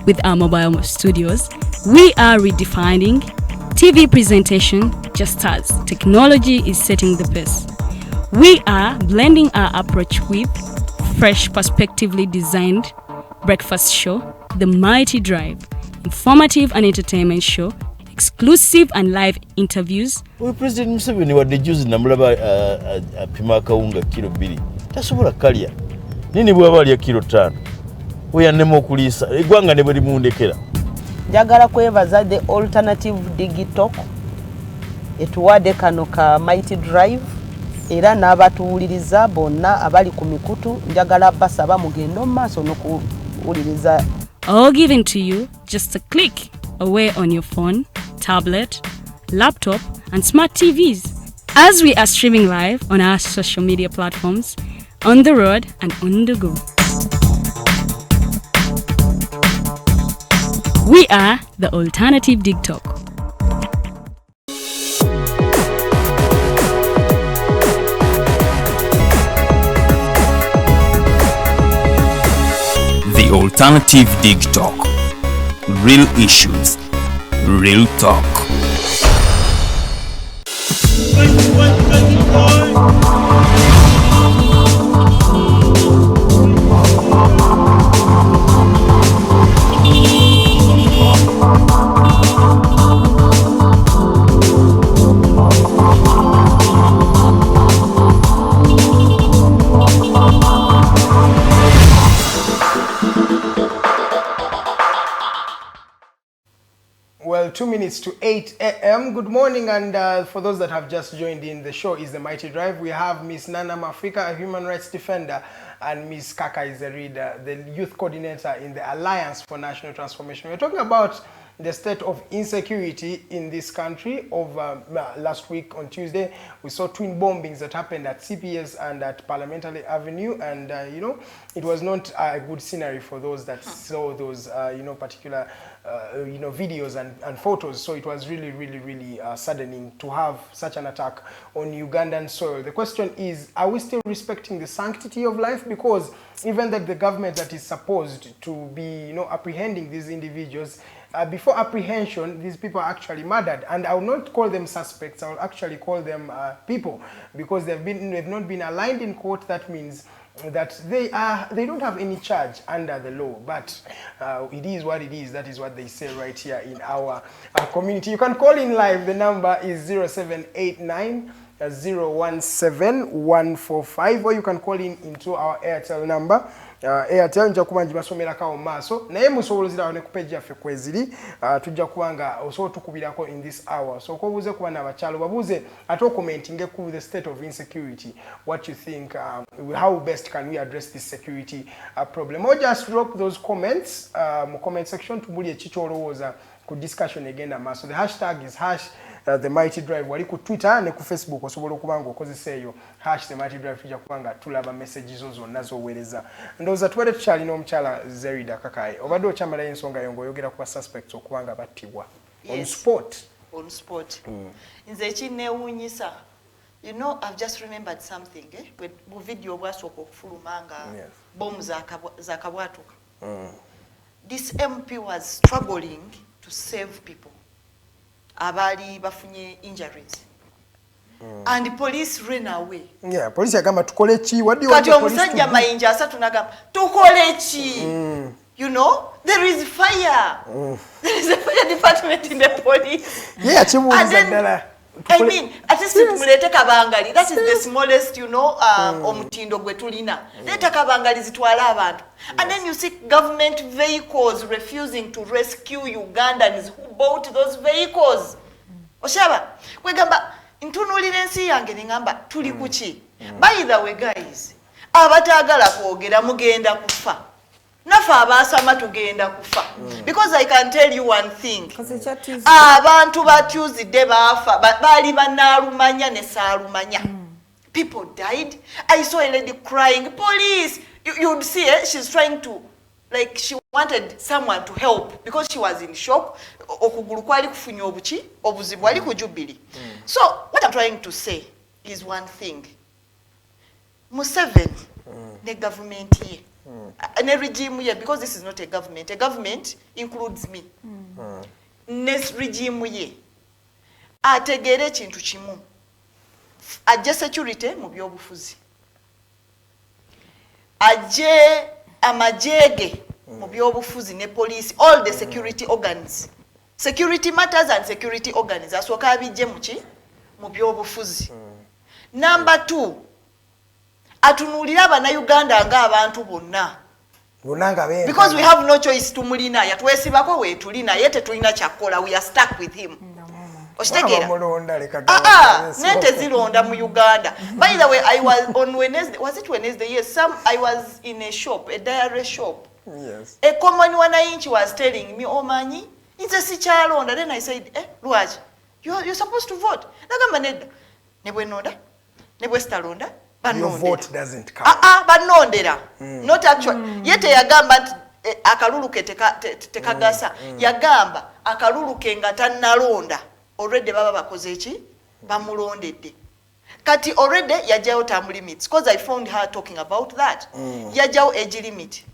With our mobile studios, we are redefining TV presentation just as technology is setting the pace. We are blending our approach with fresh, perspectively designed breakfast show, The Mighty Drive, informative and entertainment show, exclusive and live interviews. President Museveni wadde juzi namulaba apima akawunga kilo 2 tasobola kalya nini bwaba alya kilo 5 oyannema okuliisa eggwanga ne bwe limundekera. Njagala kwebaza the Alternative Dig Talk etuwadde kano ka Mighty Drive era n'abatuwuliriza bonna abali ku mikutu njagala basaba mugendo maaso n'okuwuliriza. All given to you just a click away on your phone, tablet, laptop, and smart TVs. As we are streaming live on our social media platforms, on the road and on the go. We are the Alternative Dig Talk. The Alternative Dig Talk. Real issues, real talk. Well, 2 minutes to 8 a.m. Good morning, and for those that have just joined in, the show is The Mighty Drive. We have Miss Nalongo Mwafrika, a human rights defender, and Miss Kakayi Zeridah, the youth coordinator in the Alliance for National Transformation. We're talking about the state of insecurity in this country. Last week on Tuesday, we saw twin bombings that happened at CPS and at Parliamentary Avenue, and you know, it was not a good scenery for those that saw those you know, particular you know, videos and photos. So it was really saddening to have such an attack on Ugandan soil. The question is, are we still respecting the sanctity of life? Because even that the government that is supposed to be, you know, apprehending these individuals, before apprehension, these people are actually murdered, and I will not call them suspects. I will actually call them people, because they've not been aligned in court. That means that they don't have any charge under the law, but it is what it is. That is what they say right here in our community. You can call in live. The number is 0789 017-145, or you can call in into our Airtel number. Airtel nja kuba njibasomera kawo maaso naye musobolozera ne ku page yaffe kweziri tujja kubanga osobola tukubirako in this hour. So ko buze kuba n'abakyalo babuze ate commenting ku the state of insecurity, what you think, how best can we address this security problem, or just drop those comments mu comment section tubuli ekikyolowooza ku discussion again amaso. The hashtag is the Mighty Drive. Wali ku Twitter ne ku Facebook osobola okubanga okozeseeyo #the Mighty Drive tujja kubanga tulaba messages zo nazoweereza. Ndowooza tuwere tukyalina omukyala Zeridah Kakayi. Obadde okyamalayo ensonga yo ng'oyogera ku suspects okubanga battibwa on spot. On spot. Nze ekinneewuunyisa, you know, I've just remembered something, mu video bwasooka okufulumanga bomu zakabwatuka. This MP was struggling to save people. Abali bafunye injuries. And the police ran away. Yeah, police yagamba tukole ki? What do you want the police to do? Kati omusajja mayinja asatu nagamba tukole ki? You know, there is fire. There is a fire department in the police. Yeah, chibuuliza ddala. I mean, at least mulete kabangali. That is the smallest, you know, omutindo gwe tulina. Leta kabangali zitwala abantu. And then you see government vehicles refusing to rescue Ugandans who bought those vehicles. Oshaba, wegamba ntunulira ensi yange ngamba tuli kuki. By the way guys, abatagala kwogera mugenda kufa. Nafa abasama tugenda kufa. Because I can tell you one thing. Abantu ba Tuesday bafa bali banalumanya ne salumanya. People died. I saw a lady crying. Police. You'd see her. She's trying to, like, she wanted someone to help because she was in shock. Okugulu kwali kufunya obuchi, obuzibu wali kujubili. So what I'm trying to say is one thing. Museveni, the government here, and a regime here, because this is not a government. A government includes me. This regime here, ategere chintu chimu. Ajje security mu byobufuzi. Ajje amajege mu byobufuzi ne police, all the security organs. Security matters and security organs. Asooka abijje muki mu byobufuzi. Number 2, atunulira abannayuganda ng'abantu bonna. Because we have no choice tumulina. Yatwesibako we tulina yete tulina kyakola. We are stuck with him. Oshitegera. Nente zilonda mu Uganda. By the way, I was on Wednesday. Was it Wednesday? Yes. I was in a shop, a diary shop. Yes. A common wananchi was telling me, "Oh mani, it's a sichalonda." Then I said, Luaj, you're supposed to vote. Nagamba nedda. Nebwe nonda. Nebwe stalonda. Your vote doesn't count. Banondera. Not actually. Yete yagamba nti akalulu ke tekagasa. Yagamba akalulu ke nga tannalonda. Already baba bakoze eki bamulondedde. Kati already yajayo term limits, because I found her talking about that. Yajayo age limit.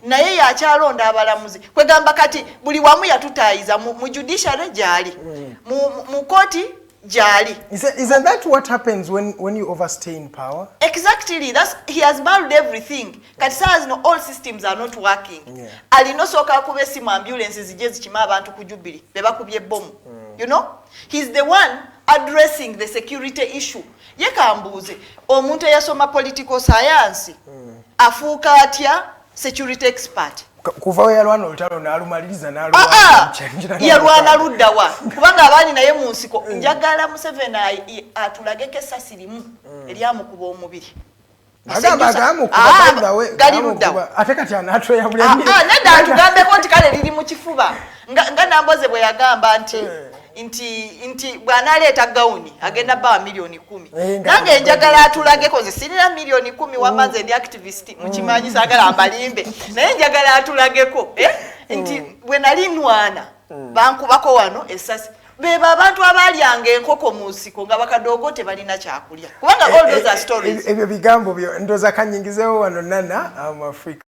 Naye yakyalonda abalamuzi. Kwegamba kati buli wamu yatutayiza mu judiciary jali. Mu koti jali. Isn't that what happens when you overstay in power? Exactly. He has married everything. Kati saa zino all systems are not working. Alinosoka akube simu ambulances zijje zikima abantu ku Jubilee bebakubye bomb. You know, he's the one addressing the security issue. Yekambuze omuntu eyasoma political science afuuka atya security expert. Kuva yalwana olutalo nalumaliriza yalwana luddawa kubanga abani naye mu nsiko njagala Museveni atulageko essasi limu eryamukuba omubiri. Gali luddawa ate kati anatwe yabulya nedda atugambeko nti kale liri mu kifuba nga Namboze bwe yagamba nti bw'anaaleeta gawuni agenda bawa milioni 10 nange njagala atulageko nze sirina milioni 10 wamaze ndi activist mukimanyi saagala ambalimbe naye njagala atulageko nti bwe nali nwana bankubako wano essasi beba abantu abalyanga enkoko mu nsiko nga bakadoogo tebalina kyakulya kubanga all those are stories. Ebyo bigambo byo ndoza kanyingizeewo wano Nana Mwafrika.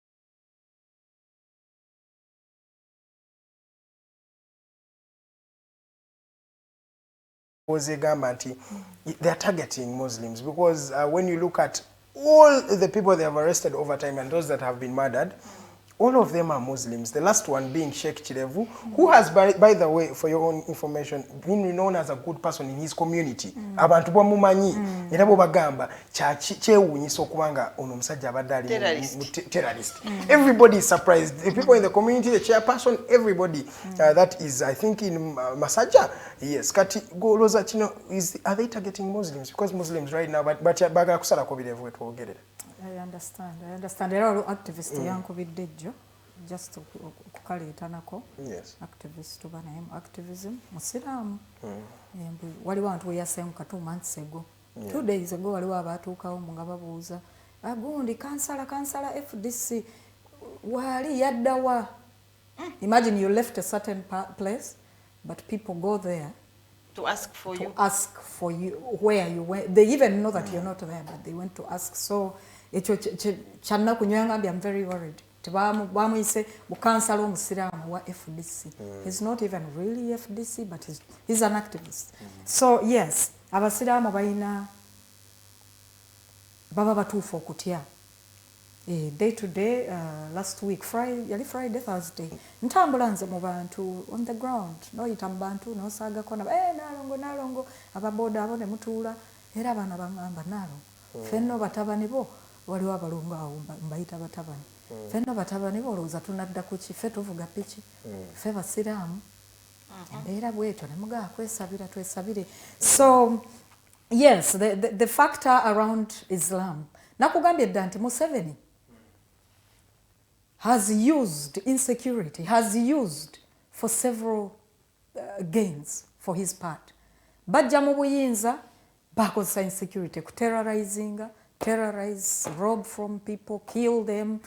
They are targeting Muslims because when you look at all the people they have arrested over time and those that have been murdered, all of them are Muslims. The last one being Sheikh Chirevu, who has, by the way, for your own information, been known as a good person in his community. Abantu bamumanyi era bo bagamba kyewunyisa okubanga ono omusajja abadde terrorist. Everybody is surprised. The people in the community, the chairperson, everybody. That is, I think, in Masajja. Yes. Kati goloza kino are they targeting Muslims? Because Muslims right now, but baga kusala ko birevu wetu get it. I understand. There are activists yankubidde jjo just okukaleeta nako. Yes. Activists tuba naye activism musiraamu. Waliwo abantu we yasenguka 2 months ago. 2 days ago waliwo abatuukawo nga babuuza agundi kansala FDC wali yaddawa. Imagine you left a certain place but people go there to ask for you where you went. They even know that you're not there but they went to ask. So ekyo kyanna kunywanga I'm very worried. Bamuyise mukansala omusiraamu wa FDC. He's not even really FDC but he's an activist. So yes, abasiraamu balina baba batuufu okutya. Day to day, last week, Friday, Thursday, ntambula nze mu bantu on the ground. No itambantu, no saga kona, Nalongo, ababoda abo ne mutuula, era bana bangamba Nalongo. Fenno batabani bo, waliwo abalungu awo mbayita batabani. Fenno batabani bo olowooza tunadda ku ki, ffe tuvuga piki, ffe basiraamu. Embeera bwetyo ne mugaa twesabire. So, yes, the factor around Islam. Nakugambye dda nti Museveni has used insecurity, has used for several gains for his part. Bajja mu buyinza bakozesa insecurity ku terrorize, rob from people, kill them,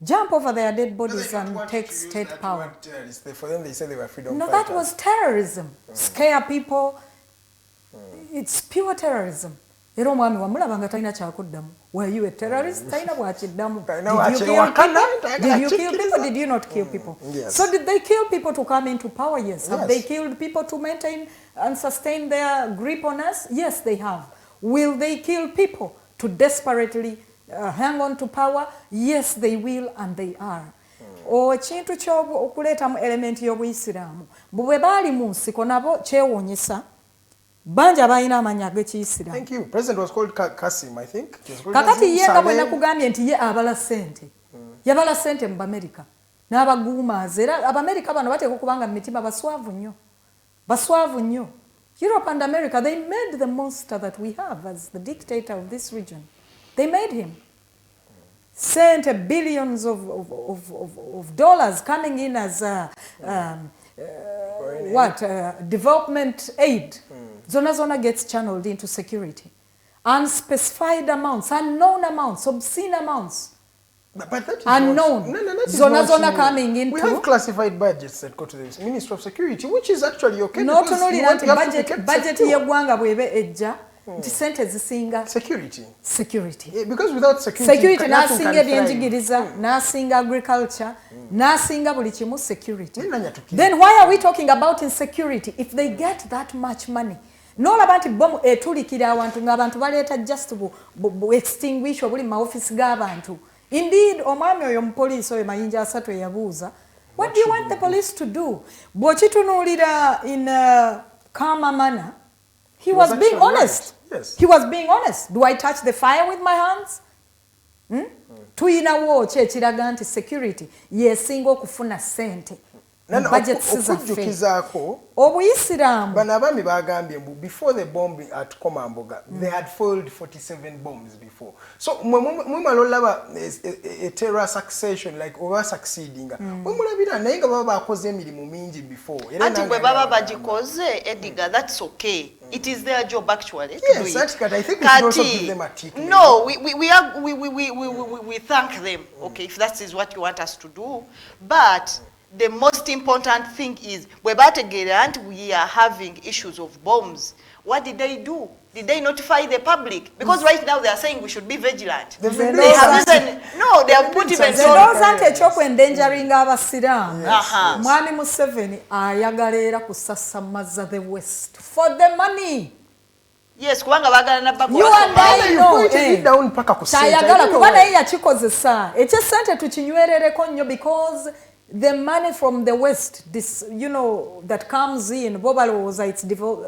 jump over their dead bodies and take state power. For them they said they were freedom No, fighters. that was terrorism. Scare people. It's pure terrorism. Era omwami wamulabanga talina kyakuddamu. Were you a terrorist? Talina bwakiddamu. Did you kill people? Did you not kill people? Yes. So did they kill people to come into power? Yes. Have they killed people to maintain and sustain their grip on us? Yes, they have. Will they kill people to desperately hang on to power? Yes, they will and they are. Ekintu ky'okuleetamu element y'obuyisiraamu bwe baali mu nsiko nabo kyewuunyisa. Banja balina amanya ag'ekiyisiraamu. Thank you. President was called Kasim, I think. Kakati ye nga bwe nakugambye nti ye abala ssente. Yabala ssente mu Amerika. N'abaguumaazi era Abamerika bano bateeka okubanga mu mitima baswavu nnyo. Europe and America, they made the monster that we have as the dictator of this region. They made him. Sente billions of dollars coming in as development aid. Zona gets channeled into security. Unspecified amounts, unknown amounts, obscene amounts. But that is unknown. Zona coming into. We have classified budgets that go to the Ministry of Security, which is actually okay. Not only that, budget yeggwanga bwebe ejja. Sente zisinga security. Yeah, because without security nasinga ebyenjigiriza, nasinga agriculture, nasinga buli kimu security. Then why are we talking about insecurity if they get that much money? Nolaba nti bomu etulikira awantu ng'abantu baleeta just extinguish obuli mu office g'abantu. Indeed, omwami oyo mupoliisi oyo mayinja 3 eyabuuza, what do you want the police to do? Bw'okitunuulira in a calmer manner, he was being honest. Yes. He was being honest. Do I touch the fire with my hands? Tuyinawo ki ekiraga nti security yesinga okufuna ssente. budget okujjukizaako obuyisiraamu bano abaami bagambye mbu before the bomb at Komamboga they had foiled 47 bombs before, so mwemala olaba a terror succession like oba succeeding mwemulabira naye nga baba bakoze emirimu mingi before ati bwe baba bagikoze Edgar, that's okay. It is their job actually to do it. Yes, I think we should also give them a tick. No, we thank them. Okay, if that is what you want us to do, but the most important thing is we are having issues of bombs. What did they do? Did they notify the public? Because right now they are saying we should be vigilant. They have put even endangering abasiraamu. Mwami Museveni ayagala era kusasamaza the West for the money. Yes, kubanga bagala na bako. You and I know. Down paka kusenta. Ayagala kubana yeye yakikozesa. Ekisente tukinywerereko nnyo because the money from the West, this, you know, that comes in, Bobaloza, it's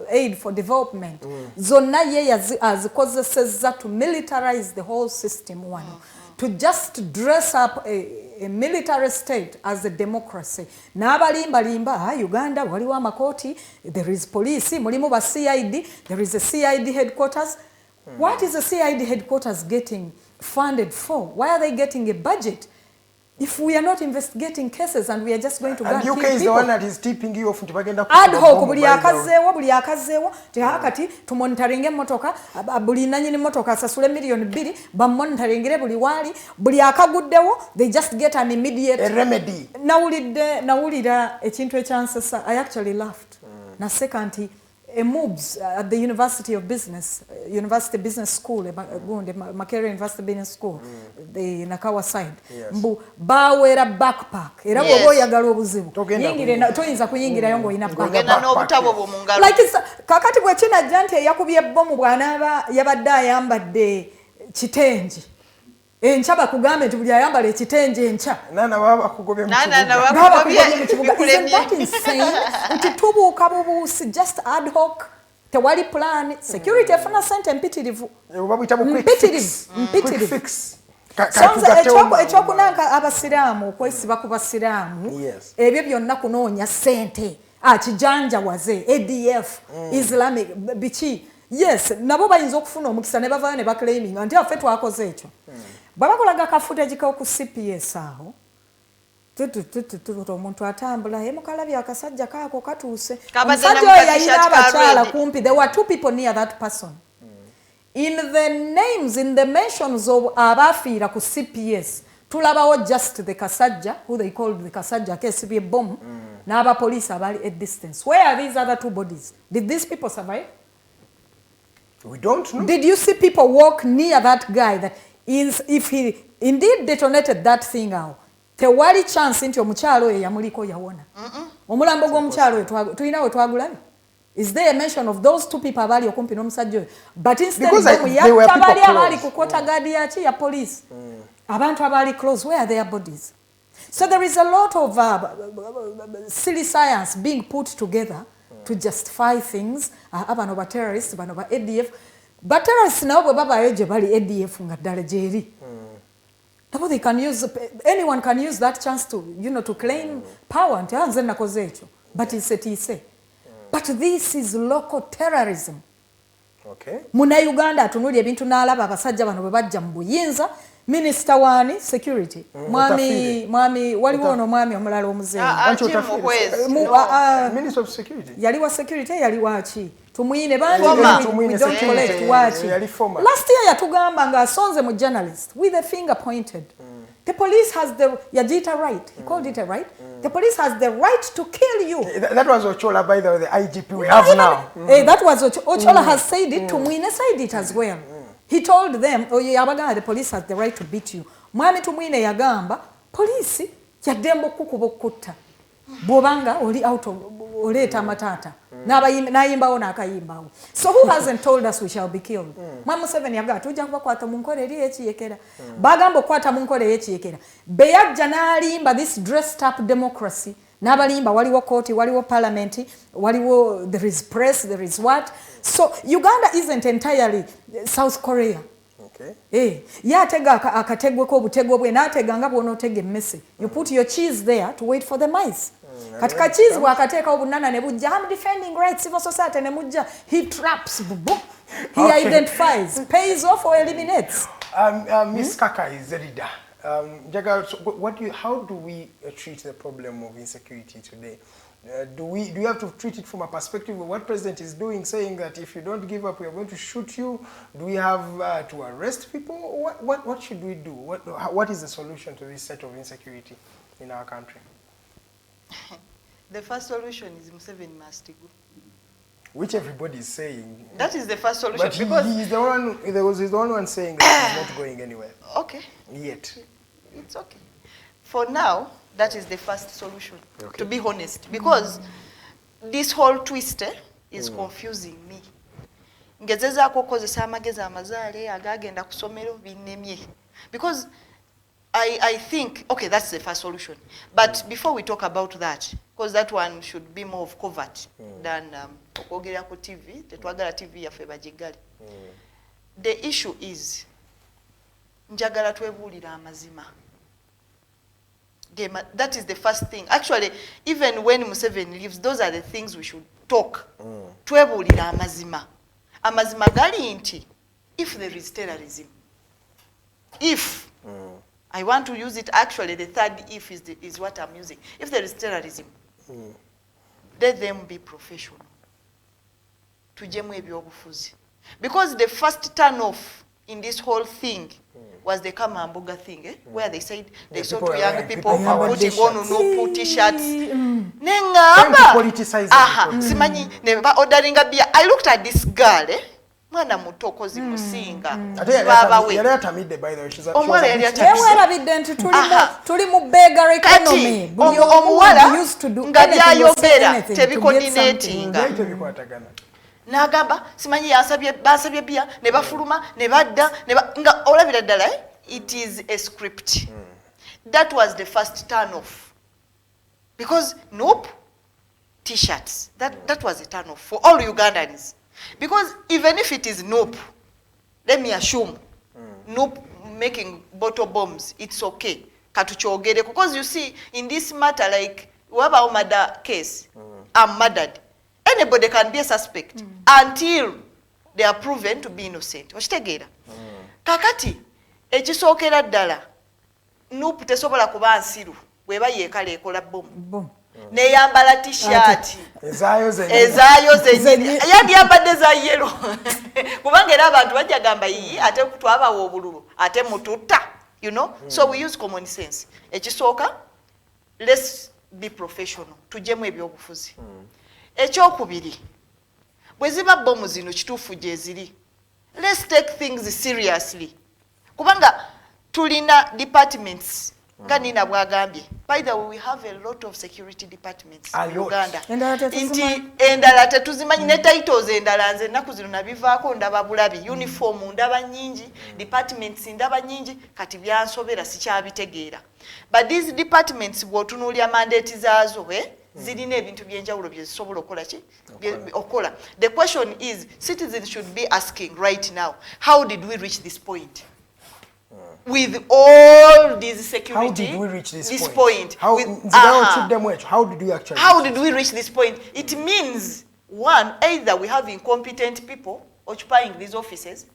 aid for development. Zonna ye azikoseseza to militarize the whole system one. To just dress up a military state as a democracy. N'abalimba Uganda waliwo amakoti, there is police, mulimu ba CID, there is a CID headquarters. What is the CID headquarters getting funded for? Why are they getting a budget? If we are not investigating cases and we are just going to go and kill people. And UK is the one that is tipping you off to bagenda ad hoc buli akazeewo tehakati tumonitoringe motoka buli nanyini motoka asasule million 2 bamonitoringire buli wali buli akaguddewo they just get an immediate remedy. Nawulira ekintu ekyansasa I actually laughed. Na second moves at the University of Business, University Business School, Makerere University Business School, the Nakawa side. Mbu bawera backpack. Era bobo yagala obuzibu. Yingire toyinza kuyingira yongo ina backpack. Like kakati bwe kina jante yakubye bomu bwana yabadde ayambadde kitenji. Enchaba kugambe nti buli ayambala ekitenje encha. Nana baba kugobye mu kibuga. Isn't that insane? Nti tubuuka bubuusi just ad hoc. Tewali plan. Security efuna sente mpitirivu. Mpitirivu. Fix. Ekyokunanka abasiraamu okwesiba ku basiraamu ebyo byonna kunoonya sente kijanja waze ADF Islamic bichi. Yes, nabo bayinza okufuna omukisa ne bavaayo ne baclaiming nti affe twakoze ekyo. Babakolaga kafuteji ka ku CPS aho omuntu atambula mukalabya akasajja kaako katuuse omusajja oyo yalina abakyala kumpi. There were 2 people near that person. In the names, in the mentions of abafiira ku CPS tulabawo just the kasajja who they called the kasajja kesibye bomb n'aba police abali at distance. Where are these other 2 bodies? Did these people survive? We don't know. Did you see people walk near that guy that if he indeed detonated that thing out, tewali chance nti omukyalo oyo yamuliko yawona. Omulambo gw'omukyalo oyo tulina we twagulabe. Is there a mention of those 2 people abali okumpi n'omusajja oyo? But instead tabali abali ku kota guard ya police. Abantu abali close, where are their bodies? So there is a lot of silly science being put together to justify things. Abano ba terrorists, bano ba ADF. But terrorists now baba eje bali ADF nga ddala jeri. They can use, anyone can use that chance to, you know, to claim power. But it's a TC. But this is local terrorism. Okay. Muna Uganda tunuli ebintu n'alaba abasajja bano bwe bajja mu buyinza. Minister wani security. Mwami waliwo ono mwami omulala omuzeeyi. Minister of security. Yaliwa security yaliwa ki? Tumuyine bangi we don't collect wachi. Last year yatugamba nga asonze mu journalist with a finger pointed. The police has the Yajita right. He called it a right. The police has the right to kill you. That was Ochola, by the way, the IGP we have now. That was Ochola has said it. Tumwine said it as well. He told them, the police has the right to beat you. Mwami Tumwine yagamba, police yadembo kukuba okutta. Bobanga oli out of oleta matata. Nayimbawo nakayimbawo. So who hasn't told us we shall be killed? Museveni yaga tujja kubakwata mu nkole eri ekiyekera. Bagamba okwata mu nkole ekiyekera. Beyajja n'alimba this dressed up democracy. N'abalimba waliwo court, waliwo parliament, waliwo there is press, there is what. So Uganda isn't entirely South Korea. Okay. Yatega akategwe ko butego bwe natega nga bwono tege mmese. You put your cheese there to wait for the mice. kati Kakizi bw'akateeka obunana ne bujja I'm defending rights civil society ne mujja he traps bubu he identifies pays off or eliminates. Miss Kakayi Zeridah, how do we treat the problem of insecurity today? Do you have to treat it from a perspective of what president is doing, saying that if you don't give up, we are going to shoot you? Do we have to arrest people? What should we do? What is the solution to this set of insecurity in our country? The first solution is Museveni must go. Which everybody is saying. That is the first solution. But he's the only one saying that he's not going anywhere. Okay. Yet. It's okay. For now, that is the first solution, to be honest. Because this whole twist is confusing me. Because I think, okay, that's the first solution. But before we talk about that, because that one should be more of covert than TV, the TV ya the issue is njagala twebulira amazima. That is the first thing. Actually, even when Museveni leaves, those are the things we should talk. Twebulira amazima. Amazima gali nti, if there is terrorism, if I want to use it, actually the third if is what I'm using. If there is terrorism, let them be professional. Tujemu ebyobufuzi. Because the first turn off in this whole thing was the Kamamboga thing, where they said they saw two young people putting on no t-shirts. Simanyi neba ordering'a beer. I looked at this girl, mwana muto kozi musinga. Yali atamidde by the way. Omwana yali atamidde. Tuli mu beggar economy. Omuwala nga byayogera tebikoordinatinga. Nagamba simanyi basabye bia ne bafuluma ne badda nga olabira ddala it is a script. That was the first turn off. Because nope, t-shirts, that was a turn off for all Ugandans. Because even if it is nope, let me assume nope making bottle bombs, it's okay. Katuchogere, because you see in this matter, like whoever murder case, I'm murdered. Anybody can be a suspect until they are proven to be innocent. Okitegera? Kakati ekisookera ddala nupu tesobola kuba nsiru bweba yeekala ekola bomu neyambala t-shirt ezaayo zennyini yandiyambadde za yellow kubanga era abantu bajja gamba yiyi ate twabawa obululu ate mututta, you know. So we use common sense. Ekisooka, let's be professional, tujjemu ebyobufuzi. Ekyokubiri, bwe ziba bomu zino kituufu gye ziri, let's take things seriously. Kubanga tulina departments nga Nina bwagambye. By the way, we have a lot of security departments in Uganda. Nti endala tetuzimanyi ne titles endala nze ennaku zino nabivaako ndaba bulabi, uniform ndaba nnyingi, departments ndaba nnyingi, kati byansobera sikyabitegeera. But these departments bw'otunuulya mandate zaazo zirina ebintu byenjawulo bye zisobola okola ki okola. The question is, citizens should be asking right now, how did we reach this point? With all these security, how did we reach this point? How did we actually? How did we reach this point? It means one, either we have incompetent people occupying these offices,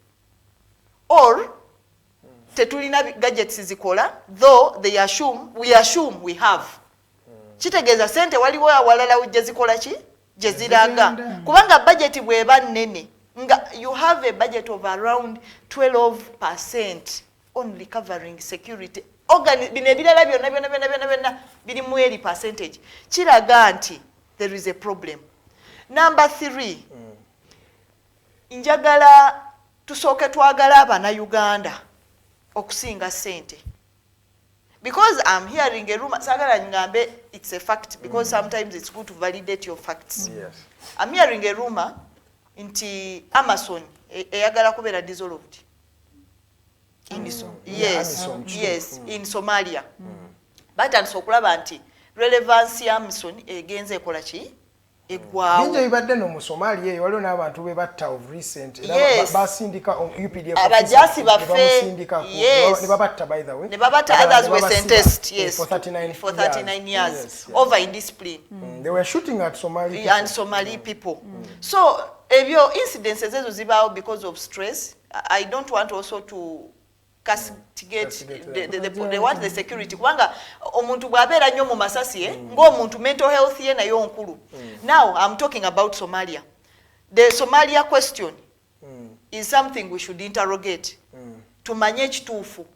or tetulina gadgets zikola, though we assume we have. Kitegeeza sente waliwo awalala ujja zikola ki gye ziraga kubanga budget bweba nnene nga you have a budget of around 12% only covering security. Bino ebirala byonna biri mu eri percentage. Kiraga nti there is a problem. Number 3, njagala tusooke twagala Abannayuganda okusinga sente. Because I'm hearing a rumor, sagala ngambe it's a fact, because sometimes it's good to validate your facts. Yes. I'm hearing a rumor nti Amazon eyagala kubeera dissolved. In Somalia. But and so kulaba nti relevance ya Amazon egenze ekola ki eggwaawo. Bingi ebibadde no mu Somalia eyo waliwo n'abantu be batta of recent basindika UPDF abajasi baffe ne babatta by the way ne babatta others were sentenced for 39 years over indiscipline. They were shooting at Somali people. So ebyo incidences ezo zibaawo because of stress. I don't want also to castigate they want the security kubanga omuntu bw'abeera nnyo mu masasi ng'omuntu mental health ye nayo nkulu. Now I'm talking about Somalia. The Somalia question is something we should interrogate. Tumanye ekituufu.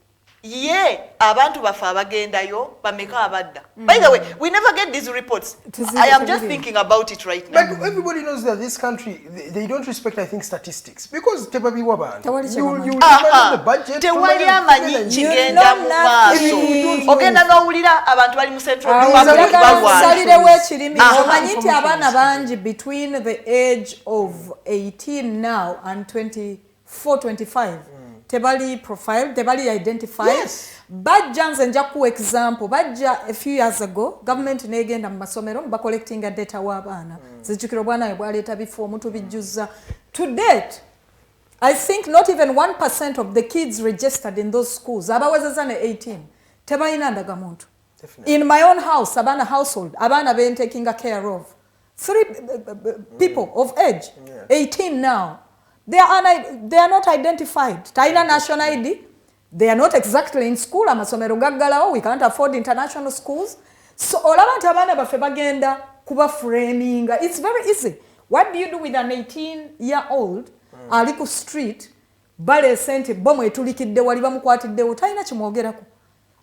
Ye abantu bafa abagendayo bameka abadda. By the way, we never get these reports. I am just thinking about it right now. But everybody knows that this country they don't respect, I think, statistics because tebabiwa bantu. You the budget. Tewali amanyi kigenda mu maaso. Ogenda n'owulira abantu bali mu central salirewo ekirimi omanyi nti abaana bangi between the age of 18 now and 24-25 tebali profile, tebali identified. Yes. Bajja nze nja ku example, bajja a few years ago, government negenda mu masomero ba collecting a data w'abaana. Zijjukiro bwana ye bwaleeta bifo omuntu bijjuza. To date, I think not even 1% of the kids registered in those schools, abawezeza ne 18, tebalina ndagamuntu. In my own house, abana household, abana been taking a care of. 3 people of age, 18 now. They are not identified. Taina national ID. They are not exactly in school. Amasomero gaggalawo. We can't afford international schools. So olabanta abana baffe bagenda kuba framing. It's very easy. What do you do with an 18-year-old ali ku street bale sente bomu etulikidde wali bamukwatiddewo talina kimwogerako.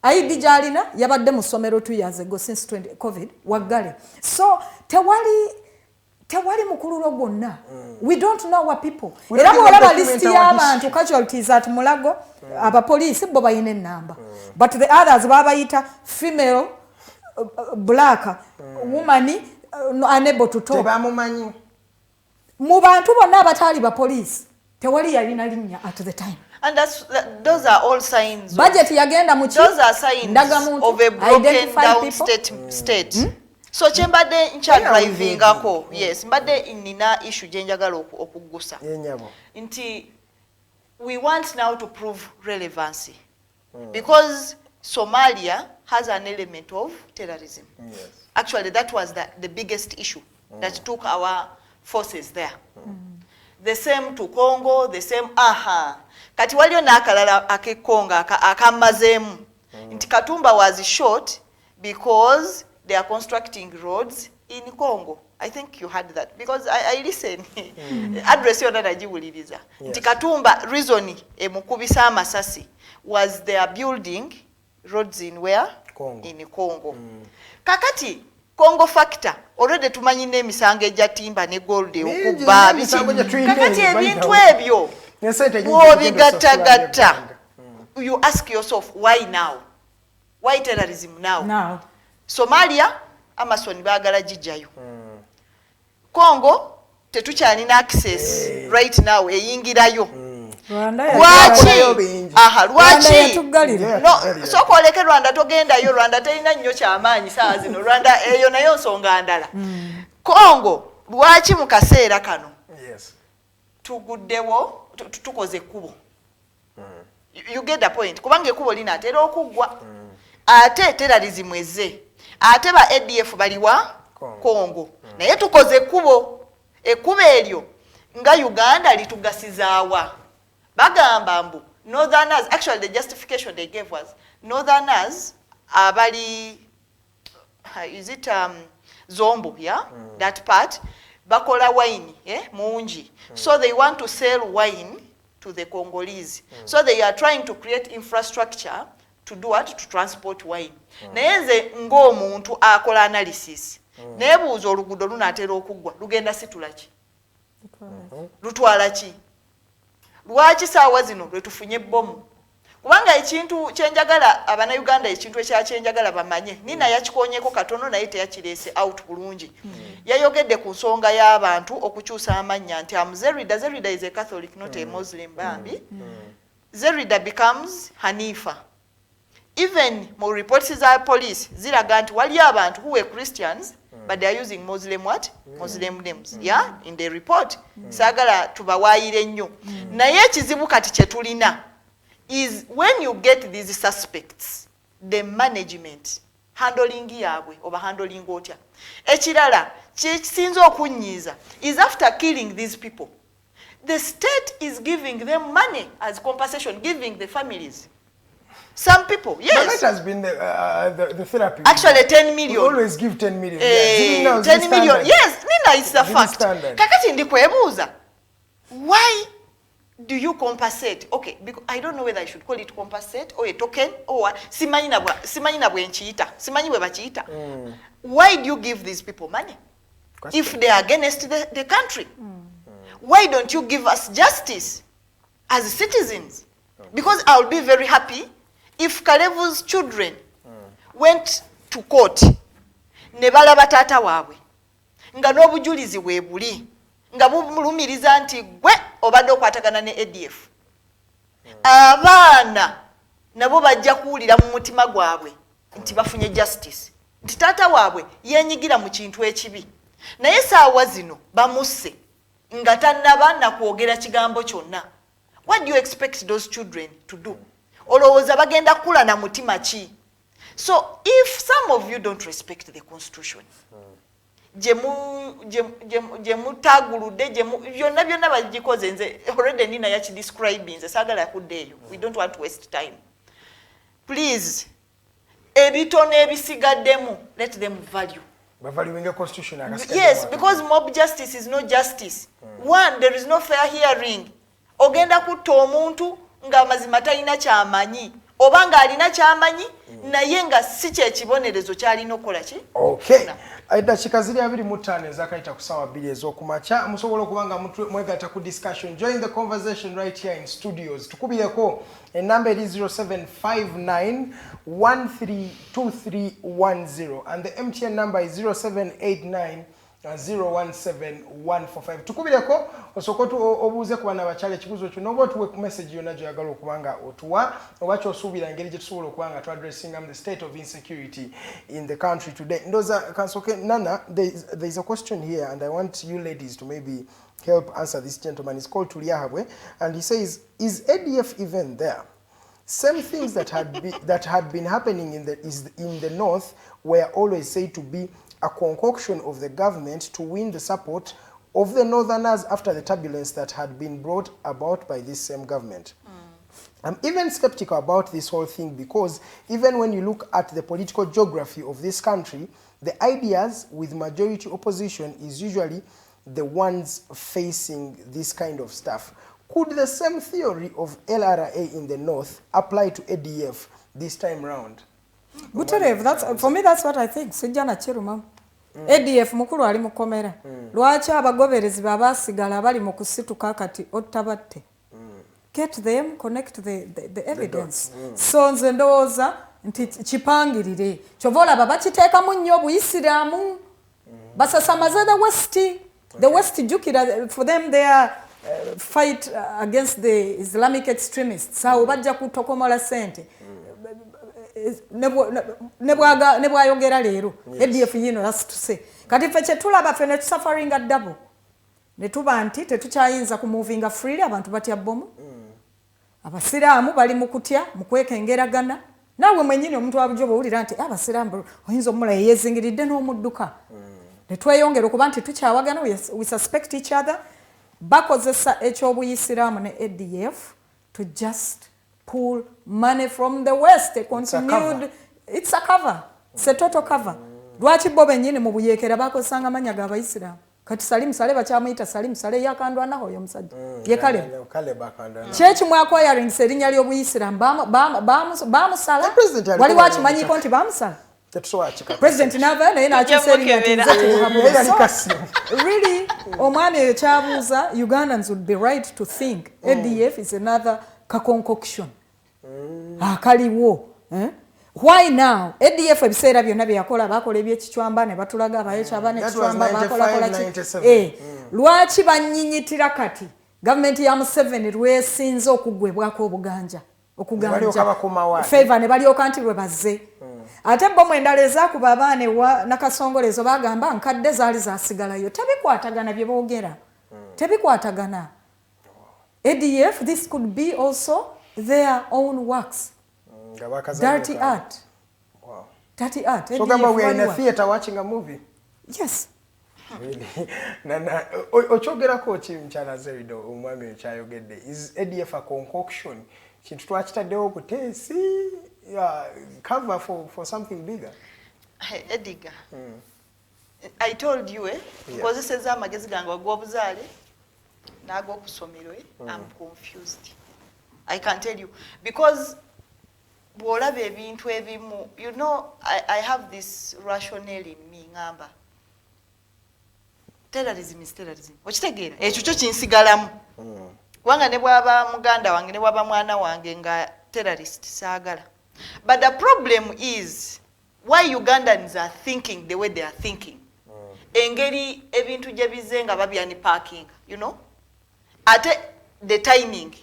ID gyalina yabadde mu ssomero 2 years ago since COVID waggale. So tewali mukululo gwonna. We don't know our people. Era bw'olaba list y'abantu casualties at Mulago abapoliisi bo bayina ennamba. But the others babayita female, black, woman unable to talk. Tebamumanyi. Mu bantu bonna abataali bapoliisi tewali yalina linnya at the time. And those are all signs. Budget yagenda mu those are signs of a broken down state. So chembade ncha driving ako. Yes, mbade nina issue jenjagala okugusa. Nti we want now to prove relevancy. Because Somalia has an element of terrorism. Yes. Actually, that was the biggest issue that took our forces there. The same to Congo, the same Kati waliyo nakalala akekonga akamazemu. Nti Katumba was shot because they are constructing roads in Congo. I think you heard that because I listen. Address yona najiwuliriza. Nti Katumba reason emukubisa amasasi was they are building roads in where? Congo. In Congo. Kakati Congo factor already tumanyi n'emisango ejatimba ne gold okubba kakati ebintu ebyo obigattagatta. You ask yourself, why now? Why terrorism now? Somalia Amazon bagala jijayo. Congo tetukyalina access right now eyingirayo. Lwaki? No, soko oleke Rwanda togendayo. Rwanda terina nnyo kyamaanyi saa zino. Rwanda eyo nayo nsonga ndala. Congo lwaki mu kaseera kano? Yes. Tuguddewo tukoze ekkubo. You get the point. Kubanga ekkubo linaatera okuggwa. Ate terrorism eze. Ate ba ADF baliwa Congo. Naye tukoze ekkubo. Ekkubo eryo nga Uganda litugasizaawa. Bagamba mbu Northerners, actually the justification they gave was Northerners abali is it Zombo, yeah? That part bakola wine, mungi. So they want to sell wine to the Congolese. So they are trying to create infrastructure to do what? To transport wine. Naye nze ng'omuntu akola analysis. Nebuuza oluguudo lunaatera okuggwa lugenda situla ki? Lutwala ki? Lwaki saawa zino lwe tufunye bbomu? Kubanga ekintu kyenjagala Abannayuganda ekintu ekyakyenjagala bamanye. Nina yakikoonyeko katono naye teyakireese out bulungi. Yayogedde ku nsonga y'abantu okukyusa amannya nti Zeridah is a Catholic, not a Muslim bambi. Zeridah becomes Hanifa. Even mu reports za police ziraga nti waliyo abantu who were Christians but they are using Muslim what? Muslim names. Yeah, in the report. Sagala tubawaire nnyo. Naye ekizibu kati kye tulina is when you get these suspects, the management handling yaabwe oba handling otya. Ekirala kisinza okunyiiza is after killing these people, the state is giving them money as compensation, giving the families. Some people, yes. But that has been the therapy. Actually, 10 million. We always give 10 million. 10 million. Yes, Nina, it's a fact. Kakati ndikwebuza. Why do you compensate? Okay, because I don't know whether I should call it compensate or a token or what. Simanyi na bwe nchiyita. Simanyi bwe bachiyita. Why do you give these people money? If they are against the country? Why don't you give us justice as citizens? Because I'll be very happy if Kalevu's children went to court, ne balaba taata waabwe nga n'obujulizi bwe buli nga bumulumiriza nti gwe obadde okwatagana ne ADF, abaana nabo bajja kuwulira mu mutima gwabwe nti bafunye justice, nti taata waabwe yenyigira mu kintu ekibi, naye saawa zino bamusse nga tannaba nakwogera kigambo kyonna. What do you expect those children to do? Olowooza bagenda kula na mutima ki? So if some of you don't respect the constitution, jemu tagulude byonna byonna bagikoze nze already nina yachi describe nze sagala kuddeyo. We don't want to waste time. Please, ebitono ebisigaddemu, let them value. Constitution. Yes, because mob justice is no justice. One, there is no fair hearing. Ogenda kutta omuntu nga mazima talina kyamanyi oba nga alina kyamanyi naye nga si kyekibonerezo kyalina okukola ki. Okay. Eddakiika ziri 25 ezakayita ku ssaawa 2 ez'okumakya musobola okuba nga mwegatta ku discussion. Join the conversation right here in studios. Tukubireko enamba eri 0759132310 and the MTN number is 0789017145. Tukubireko osokotu obuuze ku bana bakyala ekibuuzo kyo noba otuwe ku message yonna gy'oyagala okubanga otuwa oba kyosuubira engeri gye tusobola okubanga tu addressing the state of insecurity in the country today. Ndoza Kansoke Nana, there is a question here and I want you ladies to maybe help answer this gentleman. He's called Tuliahabwe and he says, is ADF even there? Same things that had been happening in the north were always said to be a concoction of the government to win the support of the northerners after the turbulence that had been brought about by this same government. I'm even skeptical about this whole thing because even when you look at the political geography of this country, the ideas with majority opposition is usually the ones facing this kind of stuff. Could the same theory of LRA in the north apply to ADF this time round? Buterev, for me that's what I think. Sijana chiruma. ADF mukulu ali mukomera. Lwaki abagoberezi babasigala bali mu kusituka kati ottabatte. Get them, connect the evidence. So nze ndowooza nti kipangirire. Kyovola babakiteeka mu nnyo Obuyisiraamu. Basasamaza the West jukira for them they are fight against the Islamic extremists. Sawo bajja kutokomola sente. Nebwayogera leero ADF yino that's to say kati fe kyetulaba fe ne suffering at double ne tuba nti tetukyayinza ku moving freely abantu batya bomu abasiraamu bali mu kutya mu kwekengeragana nawe mwenyini omuntu wabujobo ulira nti abasiraamu oyinza omula yezingiridde n'omudduka ne tweyongera okuba nti tukyawagana we suspect each other bakozesa eky'Obuyisiraamu ne ADF to just pull money from the West. They continued. It's a cover. It's a total cover. Lwaki bobe nyine mu buyekera bakosanga manya ga Abayisiraamu. Kati Salim Sale bakyamuyita Salim Sale yakandwa naho oyo musajja. Ye kale. Kale bakandwa. Church mwako yaring serinya lyo Buyisiraamu bamusala. Wali wachi manyi konti bamusala. President Nava na yena achuserinya really omwami ekyabuuza Ugandans would be right to think ADF is another concoction. Akaliwo. Why now? ADF ebiseera byonna byakola bakola ebyekichwamba ne batulaga abayekyaba ne kichwamba bakola ki. Lwaki banyinyitira kati? Government ya Museveni lwesinze okugwebwako obuganja. Okuganja. Favor ne balyoka nti lwe bazze. ate bo mwendala ezakuba abaana ewa nakasongolezo bagamba nkadde zaali zasigalayo tebikwatagana bye boogera tebikwatagana ADF this could be also their own works dirty art dirty art so gamba we are in a theater watching a movie yes really na ochogera ko chimchana Zeridah omwami chayogedde is ADF a concoction kintu twakitaddewo kuteesi cover for something bigger. Hey, Edgar, I told you, because this is a magazine go obuzaale nago okusomero I'm confused. I can tell you because bwolaba ebintu ebimu, you know, I have this rationale in me ngamba. Terrorism is terrorism. Okitegeera ekyo kyo kinsigalamu. Wanga ne bwaba muganda wange ne bwaba mwana wange nga terrorist saagala. But the problem is why Ugandans are thinking the way they are thinking. Engeri ebintu gye bizenga babyani parking, you know? Ate the timing.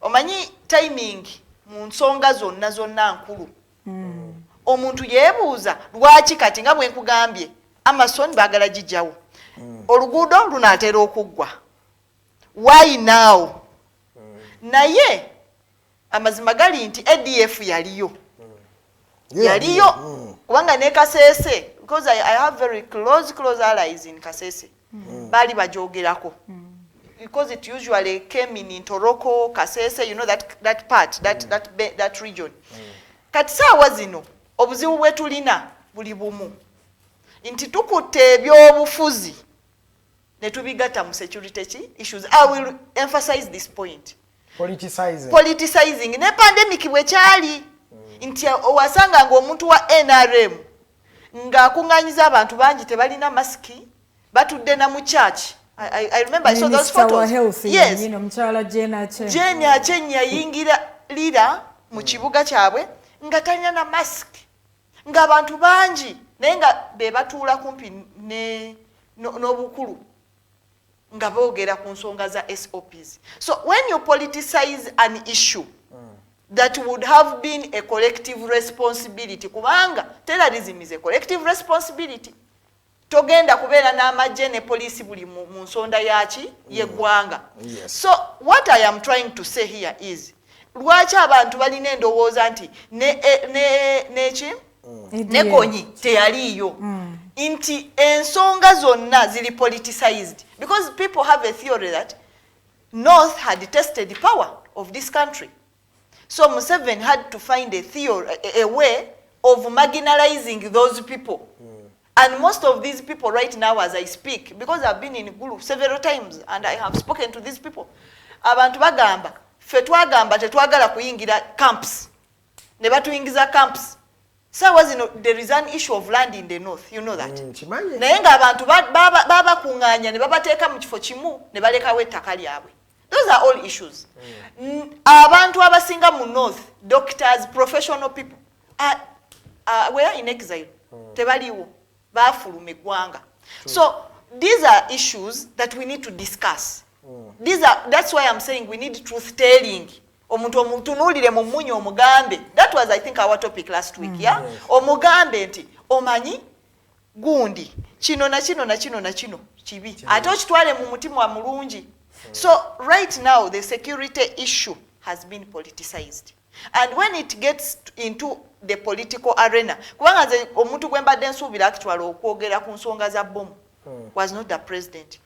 Omanyi timing mu nsonga zonna nkulu. Omuntu yeebuuza lwaki kati nga bwe nkugambye Amazon baagala gijjawo. Oluguudo lunaatera okuggwa. Why now? Naye amazima gali nti ADF yaliyo. Yaliyo. Kubanga ne Kasese, because I have very close allies in Kasese. Bali bajogerako. Because it usually came in Toroko, Kasese, you know that part, that region. Kati saawa zino obuzibu bwetulina buli bumu. Nti tukutte ebyobufuzi ne tubigata mu security issues. I will emphasize this point. Politicizing. Ne pandemic bwe kyali. Nti owasanga ng'omuntu wa NRM ng'akunganyiza abantu bangi tebalina masiki batudde na mu church. I remember I saw those photos. Yes. You know, mchala Jane Achenya yingira leader mu kibuga kyabwe nga talina na mask. Nga abantu bangi naye nga be batuula kumpi ne n'obukulu nga boogera ku nsonga za SOPs. So when you politicize an issue that would have been a collective responsibility, kubanga terrorism is a collective responsibility. Togenda kubeera n'amagye ne police buli mu nsonda yaki yeggwanga. So what I am trying to say here is lwaki abantu balina endowooza nti nekonyi teyaliyo nti ensonga zonna zili politicized, because people have a theory that North had tested the power of this country. So Museveni had to find a way of marginalizing those people. And most of these people right now as I speak, because I've been in Gulu several times and I have spoken to these people, abantu bagamba ffe twagamba tetwagala kuyingira camps ne batuyingiza camps. So there is an issue of land in the north, you know that. Naye nga abantu baba kunganya ne babateeka mu kifo kimu ne balekawo ettaka lyabwe. Those are all issues. Abantu abasinga mu north, doctors, professional people, were in exile. Tebaliwo. Bafuluma eggwanga. So these are issues that we need to discuss. That's why I'm saying we need truth telling. Omuntu omutunuulire mu munyo omugambe. That was I think our topic last week, yeah? Omugambe nti omanyi gundi kino na kino kibi. Ate okitwale mu mutima mulungi. So right now the security issue has been politicized. And when it gets into the political arena, kubanga nze omuntu gwe mbadde nsuubira actually okwogera ku nsonga za bomu was not the president.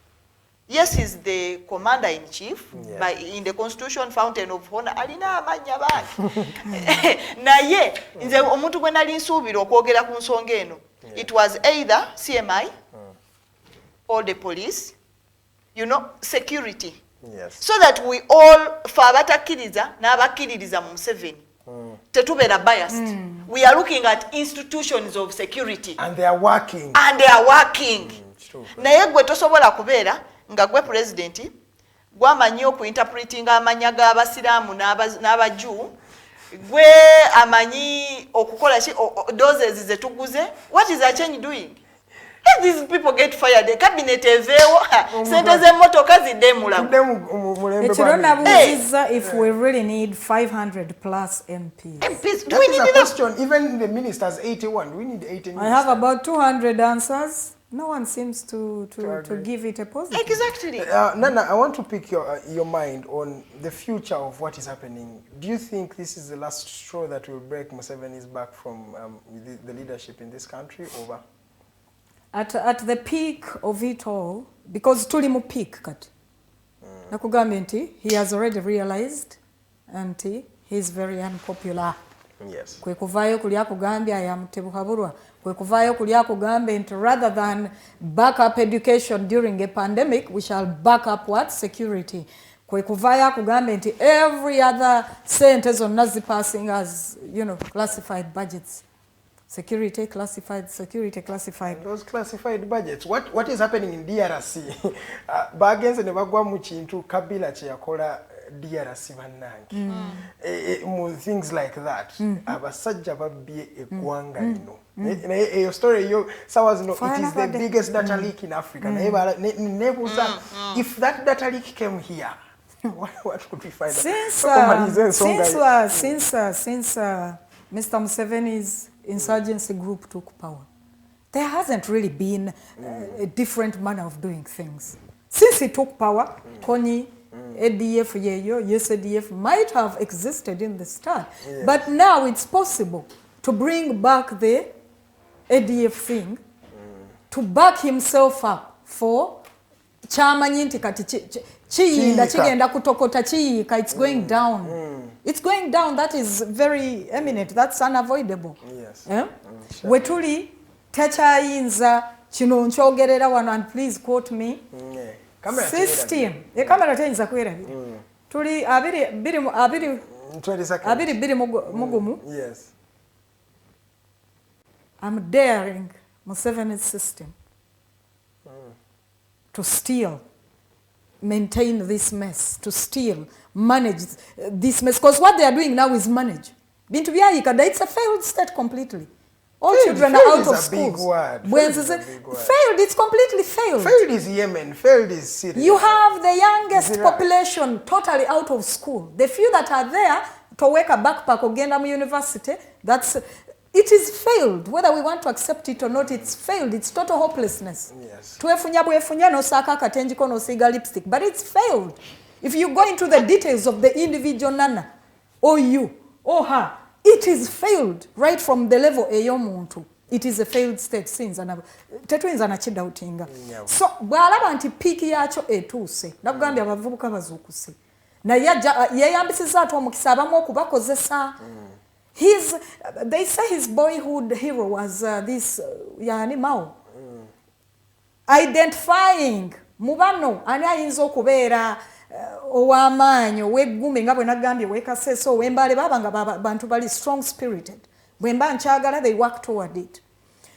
Yes, he's the commander in chief, but in the constitution fountain of honor alina amanya bangi. Naye nze omuntu gwe nali nsuubira okwogera ku nsonga eno, it was either CMI or the police, you know, security. Yes. So that we all fabatakkiriza n'abakkiririza mu Museveni tetubeera biased. We are looking at institutions of security and they are working. Naye gwe tosobola kubeera nga gwe pulezidenti gwamanyi okuinterpreting amanya g'abasilamu n'abajuu, gwe amanyi okukola ki doses ze tuguze. What is a change doing? These people get fired. The cabinet evewo. Sente z'emmotoka ziddemula. If we really need 500 plus MPs. MPs. That is a question. Even the ministers, 81. We need 80 ministers. I have about 200 answers. No one seems to give it a positive. Exactly. Nana, I want to pick your mind on the future of what is happening. Do you think this is the last straw that will break Museveni's back from the leadership in this country? Over? At the peak of it all, because tuli mu peak kati. Nakugambye nti he has already realized and he is very unpopular. Yes. Kwe kuvaayo kuli akugambye I am Tibuhaburwa. Kwe kuvaayo kuli akugambye nti rather than back up education during a pandemic, we shall back up what? Security. Kwe kuvaayo akugambye nti every other sente zonna zipassing as, classified budgets. Security classified. Those classified budgets. What is happening in DRC? Bagenze ne bagwa mu kintu Kabila kye yakola DRC bannange. Things like that. Abasajja babbye eggwanga lino. Naye story yo sawa zino, it is the biggest data leak in Africa. Nebuza, if that data leak came here, what could we find? Since Mr. Museveni's insurgency group took power, there hasn't really been a different manner of doing things. Since he took power, Kony, ADF, yes, ADF might have existed in the start, but now it's possible to bring back the ADF thing, to back himself up for chamanyi nti kati chiyinda chigenda kutokota chiyika, it's going down. It's going down. That is very eminent. That's unavoidable. Yes. Wetuli techayinza kino nchogerera wano, and please quote me. System. E kamera tayinza kwera. Tuli abiri 20 seconds. Mugumu. Yes. I'm daring Museveni's system to steal, maintain this mess, to steal, manage this mess. Because what they are doing now is manage. Bintu byayikada, it's a failed state completely. All children are out of school. Failed, it's completely failed. Failed is Yemen, failed is Syria. You have the youngest population totally out of school. The few that are there to work a backpack ogenda mu university, it is failed. Whether we want to accept it or not, it's failed. It's total hopelessness. Yes. Tuefunya no saka katenjiko no siga lipstick, but it's failed. If you go into the details of the individual nana, or you, or her, it is failed right from the level eyomuntu. It is a failed state since tetwinza na chidautinga. So bwalaba nti piki yacho etuse. Nakugambya abavubuka bazukuse. Na yeyambisiza atu omukisa abamu okubakozesa. They say his boyhood hero was this yani Mao. Identifying mubano ani ayinza okubeera owamanyo wegume nga bwe nagambye wekaseso wembale babanga bantu bali strong spirited. Bwemba nkyagala, they work toward it.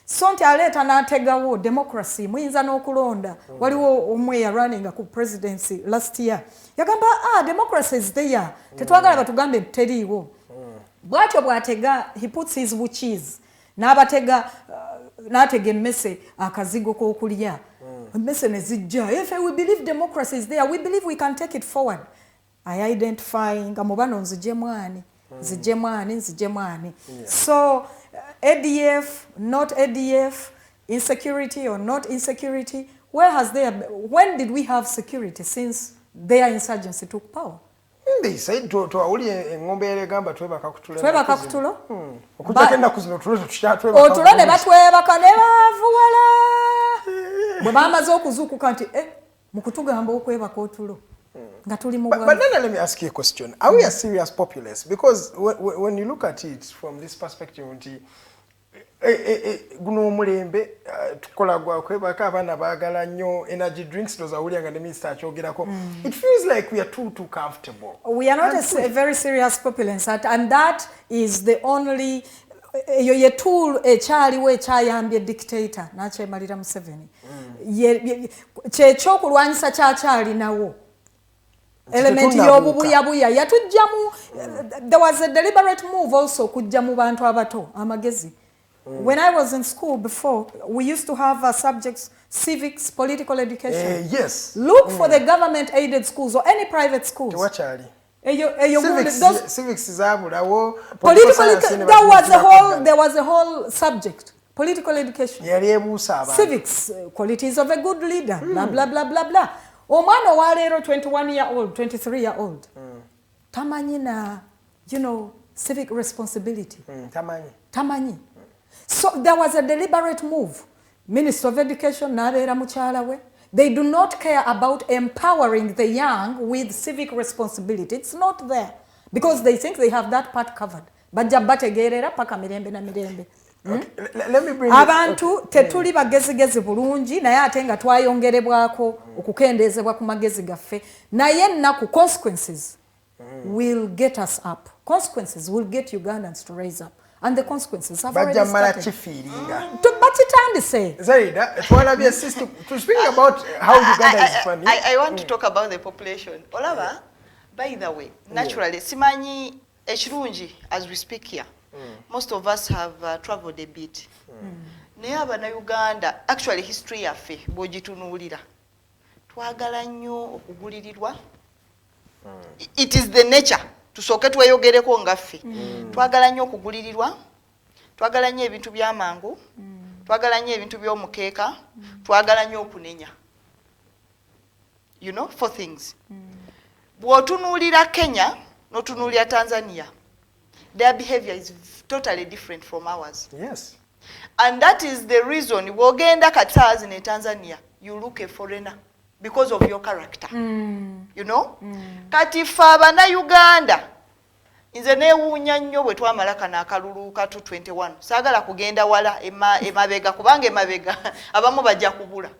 So nti aleta n'ategawo democracy muyinza n'okulonda. Waliwo omwe running ku presidency last year. Yagamba democracy is there. Tetwagala batugambe teriiwo. Bwatyo bwatega, he puts his witches. N'abatega emmese akazigo k'okulya. Emmese ne zijja. If we believe democracy is there, we believe we can take it forward. I identify nga mubano nzije mwani. So ADF, not ADF, insecurity or not insecurity, when did we have security since their insurgency took power? They said to awuli engombe ele gamba twebaka kutulo. Twebaka kutulo? Okutakenda kuzino tulo twebaka. Otulo ne batwebaka ne bavuwala. Bwe bamaze okuzuukuka nti mukutugamba okwebaka otulo. Nga tuli mu But then let me ask you a question. Are we a serious populace? Because when you look at it from this perspective, guno omulembe tukola gwa kwebaka abana baagala nnyo energy drinks doza awulyanga ne minister akyogerako. It feels like we are too comfortable. We are not a very serious populace, and that is the only ye tool ekyaliwo ekyayambye dictator n'akyemalira Museveni. Kyekyokulwanyisa kyakyalinawo. Element y'obubuyabuya yatujjamu. There was a deliberate move also kujja mu bantu abato amagezi. When I was in school before, we used to have subjects, civics, political education. Yes. Look for the government-aided schools or any private schools. Civics is there was a whole subject. Political education. Civics, qualities of a good leader, blah, blah, blah, blah, blah. Omano walero 21-year-old, 23-year-old. Tamanyi na, you know, civic responsibility. Tamanyi. So there was a deliberate move. Minister of Education, Narera Muchalawe, they do not care about empowering the young with civic responsibility. It's not there. Because they think they have that part covered. Bajabate gerera paka mirembe na mirembe. Let me bring abantu tetuli bagezigezi bulungi naye ate nga twayongerebwako okukendezebwa ku magezi gaffe naye nnaku consequences will get us up. Consequences will get Ugandans to raise up. And the consequences have already started. Zeridah, to speak about how Uganda is funny. I want to talk about the population. Olaba, by the way, naturally, simanyi ekirungi as we speak here. Most of us have traveled a bit. Naye Uganda, actually history yaffe bw'ogitunuulira twagala nnyo okugulirirwa. It is the nature. Tusooke tweyogereko ngaffe. Twagala nnyo okugulirirwa, twagala nnyo ebintu by'amangu, twagala nnyo ebintu by'omukeeka, twagala nnyo okunenya. You know, four things. Bw'otunuulira Kenya n'otunuulira Tanzania, their behavior is totally different from ours. Yes. And that is the reason wogenda katazi in Tanzania, you look a foreigner because of your character. You know? Kati faba Uganda. Nze neewuunya nnyo bwe twamala kana akalulu katu 21. Saagala kugenda wala emabega kubanga emabega abamu bajja kubula.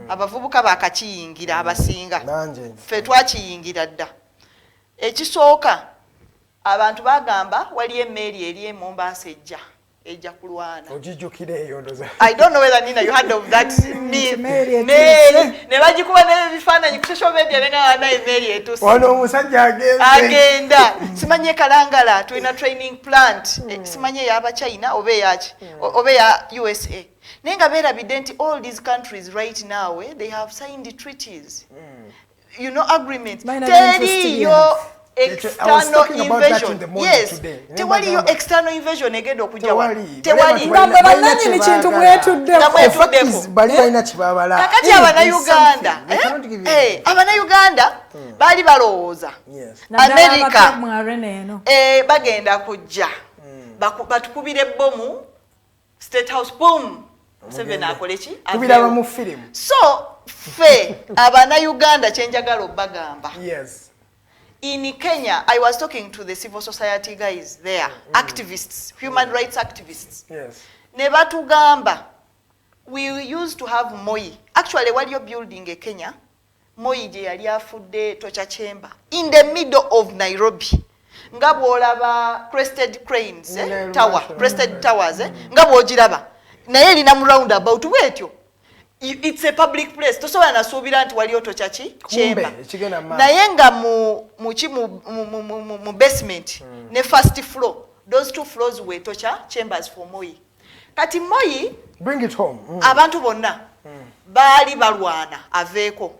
Abavubuka bakakiyingira abasinga. Ffe twakiyingira dda. Ekisooka abantu bagamba wali emmeeri eri Mombasa ejja kulwana. I don't know whether Nina you heard of that myth. Ne bagikuba n'ebifaananyi ku social media nenga wana emmeeri etuuse. Ono omusajja agenda. Simanye Kalangala tulina training plant. Simanye yaba China oba eyaki oba ya USA. Nenga beerabidde nti all these countries right now they have signed treaties. You know, agreements. Teriyo external invasion. Yes. Tewali yo external invasion egenda okujja wa. Tewali. Ngambe bannannyini kintu mwetuddeko. Bali balina kibabala. Kakati Uganda. Abana Uganda bali balowooza. America. Bagenda kujja. Batukubira ebbomu. State House boom. Museveni akoleki? Tubiraba mu film. So, fe abana Uganda kyenjagala obbagamba. Yes. In Kenya, I was talking to the civil society guys there, activists, human rights activists. Yes. Ne batugamba, we used to have Moi. Actually, while you're building a Kenya, Moi je yali afudde torture chamber in the middle of Nairobi. Nga bw'olaba crested cranes, tower, crested towers, nga bw'ogiraba. Naye erina mu roundabout bwetyo. It's a public place. Tosobola nasuubira nti waliyo torture chamber. Naye nga mu basement ne first floor. Those two floors were torture chambers for Moi. Kati Moi, bring it home. Abantu bonna baali balwana aveeko.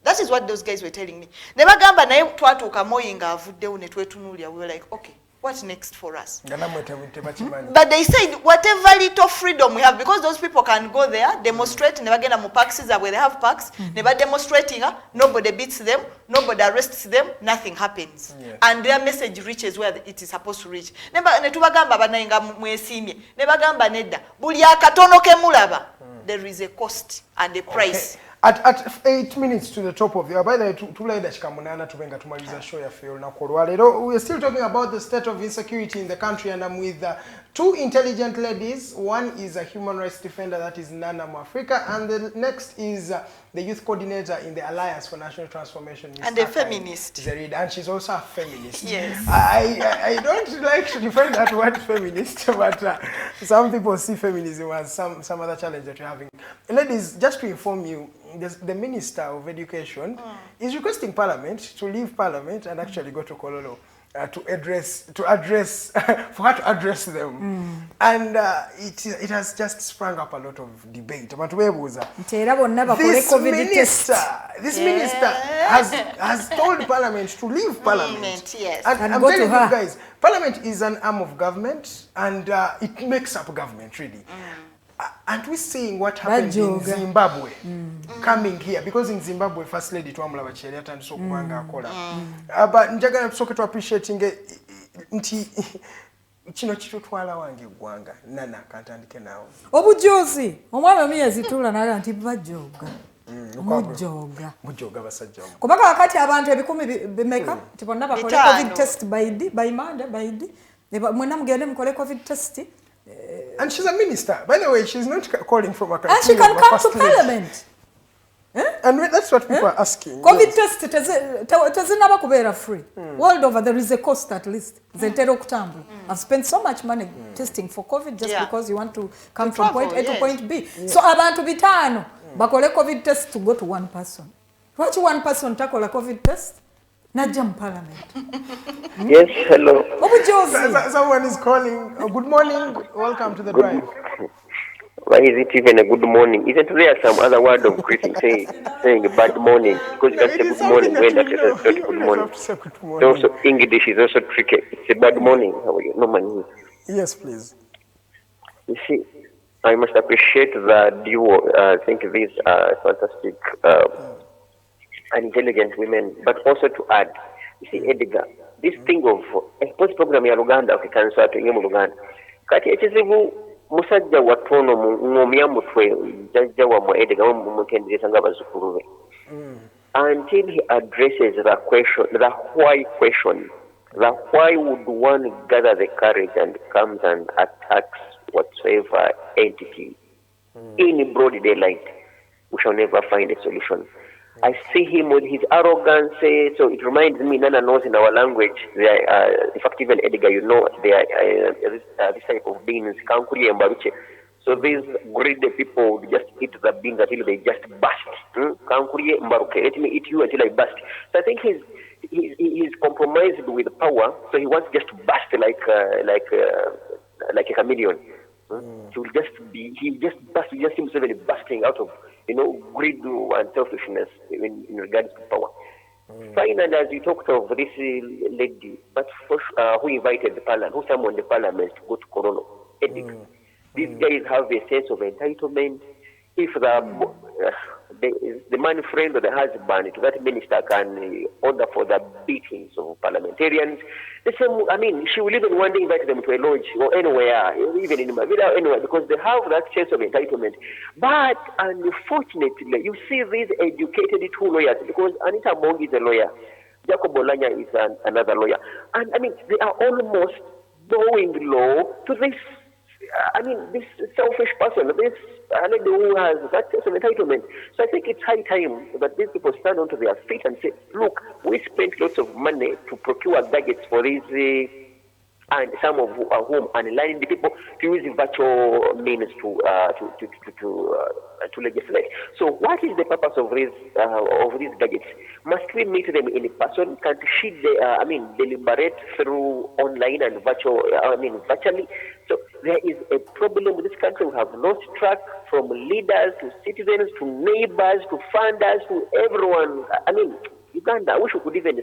That is what those guys were telling me. Ne bagamba naye twatuuka Moi nga avuddewo ne twetunuulira. We were like, okay, what next for us? But they said whatever little freedom we have, because those people can go there, demonstrate, never get mu parks where they have parks, never demonstrating, nobody beats them, nobody arrests them, nothing happens. Yes. And their message reaches where it is supposed to reach. Netubagamba banainga mwesimye, nebagamba nedda, buli akatono ke mulaba, there is a cost and a price. Okay. At 8 minutes to the top of the by the way, tulaida chikamunana tubenga tumaliza show ya feo na kolwalero. We are still talking about the state of insecurity in the country, and I'm with two intelligent ladies. One is a human rights defender, that is Nalongo Mwafrika, and the next is the youth coordinator in the Alliance for National Transformation, Ms. And a feminist. Zeridah, and she's also a feminist. Yes. I don't like to defend that word feminist, but some people see feminism as some other challenge that you're having. Ladies, just to inform you, the Minister of Education is requesting Parliament to leave Parliament and actually go to Kololo. to address for her to address them, and it has just sprung up a lot of debate. This minister has told Parliament to leave Parliament. Yes. And I'm telling you guys, Parliament is an arm of government, and it makes up government really. And we're seeing what happened in Zimbabwe coming here, because in Zimbabwe First Lady twamula bacheri atandise okubanga akola but njagala tusoke to appreciating nti kino kitutwala wange gwanga nana kantandike nawo obujozi omwana myezi tula nala nti bajoga mujoga basajja kubanga wakati abantu ebikumi bimeka tibonna bakole covid test by Monday mwena mugende mukole covid test. And she's a minister. By the way, she's not calling from a country. And she can come to Parliament. And that's what people are asking. COVID test tezinaba kubera free. World over there is a cost at least. Zentero kutambu. I've spent so much money testing for COVID just because you want to come from point A to point B. So abantu bitano bakole COVID test to go to one person. Watch one person takola COVID test. Najam Parliament. Yes, hello. Someone is calling. Good morning. Welcome to the drive. Why is it even a good morning? Isn't there some other word of greeting saying bad morning? Because you can say good morning when that is not good morning. Also, English is also tricky. It's a bad morning. How are you? No money. Yes, please. You see, I must appreciate the duo. I think these are fantastic and intelligent women, but also to add, you see, Edgar, this thing of a post program ya Luganda okikanisa atuinge mu Luganda kati ekizibu musajja watono ngomya mutwe jajja wa mu Edgar mutendereza nga bazukulu be until he addresses the question, the why question, the why would one gather the courage and comes and attacks whatsoever entity in broad daylight, we shall never find a solution. I see him with his arrogance, so it reminds me, Nana knows in our language, in fact even Edgar, you know, they are this type of beings, kankuri and baruche. So these greedy people would just eat the beans until they just burst. Kankuri and baruche, let me eat you until I burst. So I think he's compromised with power, so he wants just to burst like a chameleon. He just burst, you just see Museveni bursting out of, greed and selfishness in regards to power. Finally, as you talked of this lady, but who invited the parliament, who summoned the parliament to go to Corono, these guys have a sense of entitlement. If the man friend or the husband to that minister can order for the beatings of parliamentarians, the same, she will even one day invite them to a lodge or anywhere, even in Mavila, anywhere, because they have that sense of entitlement. But unfortunately, you see these educated two lawyers, because Anita Mong is a lawyer, Jacob Olanya is another lawyer, and they are almost bowing low to this. This selfish person, this lady who has that sense of entitlement. So I think it's high time that these people stand onto their feet and say, look, we spent lots of money to procure gadgets for these, and some of whom are aligning the people to use virtual means to legislate. So what is the purpose of these gadgets? Must we meet them in person? Can't she deliberate through online and virtually? So there is a problem with this country. We have lost track from leaders to citizens to neighbors to funders to everyone. Uganda, I wish I could even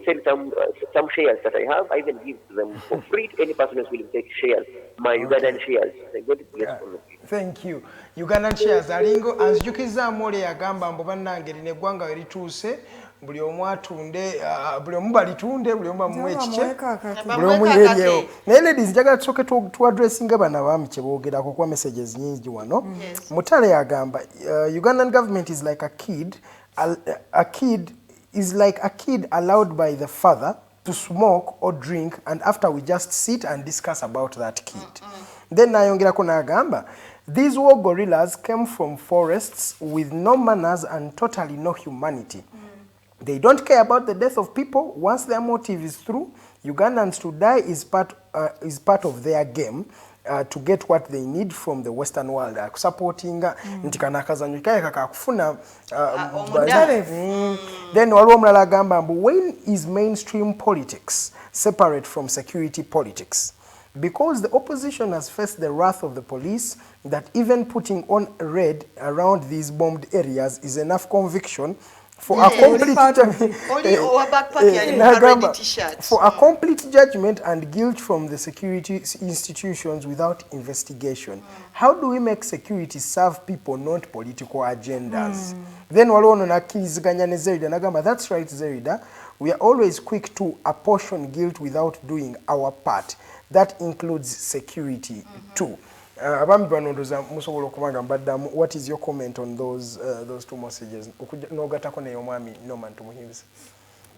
sell some shares that I have. I even give them for free to any person who's willing to take shares, my Ugandan shares. Thank you. Ugandan shares. Alingo anzijukiza mole yagamba mbo bannange lino eggwanga we lituuse buli omu atunde buli omu balitunde buli omu amuwe ekike buli omu yeeryewo naye ladies njagala tusooke tuaddressinga bano abaami kye boogerako kuba messages nyingi wano. Mutale yagamba Ugandan government is like a kid. A kid is like a kid allowed by the father to smoke or drink, and after we just sit and discuss about that kid. Then nayongerako n'agamba these war gorillas came from forests with no manners and totally no humanity. They don't care about the death of people. Once their motive is through, Ugandans to die is part of their game. to get what they need from the Western world. Supporting nti kana akazanyo kaye kakakufuna then waliwo mulala agamba mbu when is mainstream politics separate from security politics? Because the opposition has faced the wrath of the police that even putting on red around these bombed areas is enough conviction for a complete judgment and guilt from the security institutions without investigation. How do we make security serve people, not political agendas? Then waliwo nakkiriziganya ne Zeridah nagamba, that's right Zeridah, we are always quick to apportion guilt without doing our part. That includes security too. What is your comment on those two messages?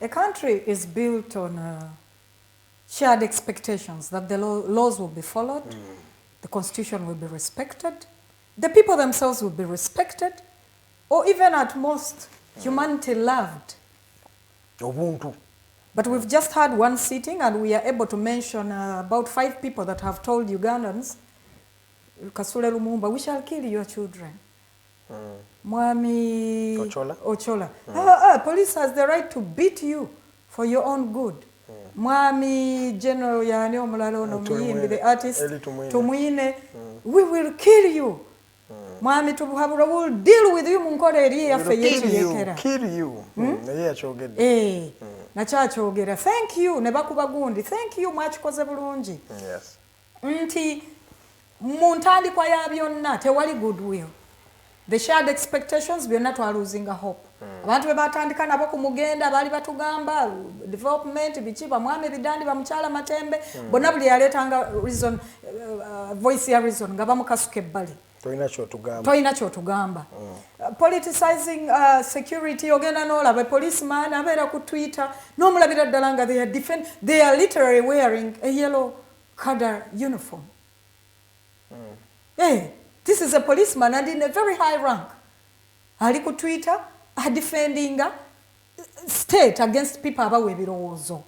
A country is built on shared expectations that the laws will be followed, the constitution will be respected, the people themselves will be respected, or even at most humanity loved. But we've just had one sitting and we are able to mention about 5 people that have told Ugandans, Kasule Lumumba, we shall kill your children. Mwami Ochola. Police has the right to beat you for your own good. Mwami General Yani Omulalo Muyimbi, the artist, Tumwine, we will kill you. Mwami Tibuhaburwa will deal with you munkore eriye yafe yetu yekera. Kill you. Nachachogera. Thank you nebakubagundi. Thank you mwachikoze bulungi. Yes. Nti muntandi kwa ya byonna tewali goodwill. The shared expectations byonna twaluzinga hope. Abantu bebatandika nabo kumugenda bali batugamba development bichiba mwame bidandi bamuchala matembe bonna buli yaletanga reason voice ya reason ngaba mukasuke bali. Toina chotugamba. Politicizing security ogenda nola by policeman abera ku Twitter no mulabira dalanga they are literally wearing a yellow color uniform. Hey, this is a policeman and in a very high rank. Ali ku Twitter defending state against people abawe birowoozo.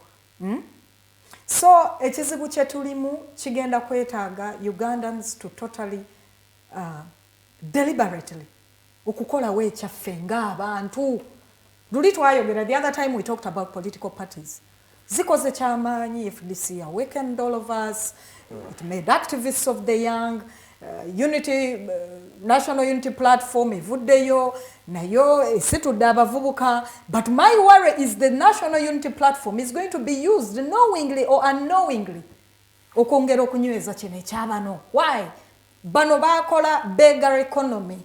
So ekizibu kyetulimu kigenda kwetaaga Ugandans to totally deliberately ukukola wekyaffe ng'abantu. Luli twayogera the other time we talked about political parties. Zikoze kyamaanyi FDC awakened all of us. It made activists of the young. National Unity Platform evuddeyo nayo esitudde abavubuka. But my worry is the National Unity Platform is going to be used knowingly or unknowingly okwongera okunyweza kino ekyabano. Why? Bano bakola beggar economy.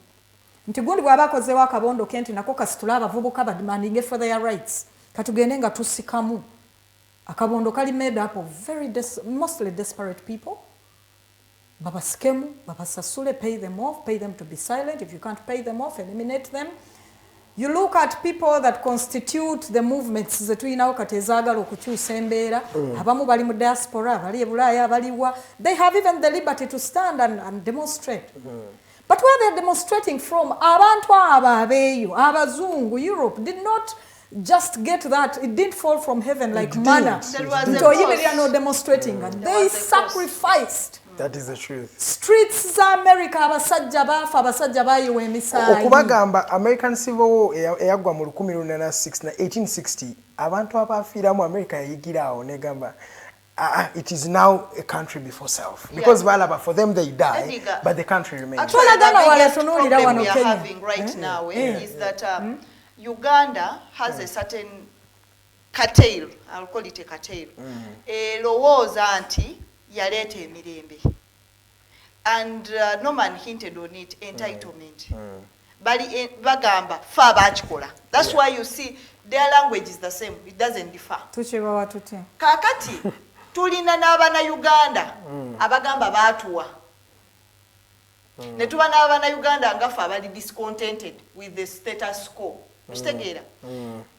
Nti gundi bwabakozewo akabondo kenti nako kasitula abavubuka demanding for their rights. Katugende nga tusikamu. Akabondo kali made up of mostly desperate people. Baba skemu, baba sasule, pay them off, pay them to be silent. If you can't pay them off, eliminate them. You look at people that constitute the movements zetulina okatezagala okukyusa embeera. Abamu bali mu diaspora, bali ebulaya, baliwa. They have even the liberty to stand and demonstrate. But where they're demonstrating from, abantu ababeyo, abazungu, Europe did not just get that. It didn't fall from heaven like manna. So even they are not demonstrating. They sacrificed. That is the truth. Streets za America abasajja bafa abasajja bayiwa emisaayi. Okubagamba American Civil War eyagwa mu 1860 abantu abafiira mu America yigirawo negamba it is now a country before self. Because balaba for them they die, but the country remains. Actually, the biggest problem we are having right now is that Uganda has a certain curtail, I'll call it a curtail. Lowooza nti yaleta emirembe. And Norman hinted on it, entitlement. Bali bagamba fa bakikola. That's why you see their language is the same. It doesn't differ. Kakati tulina n'abana Uganda abagamba batuwa. Ne tuba n'abana Uganda ngafa abali discontented with the status quo. Kitegeera.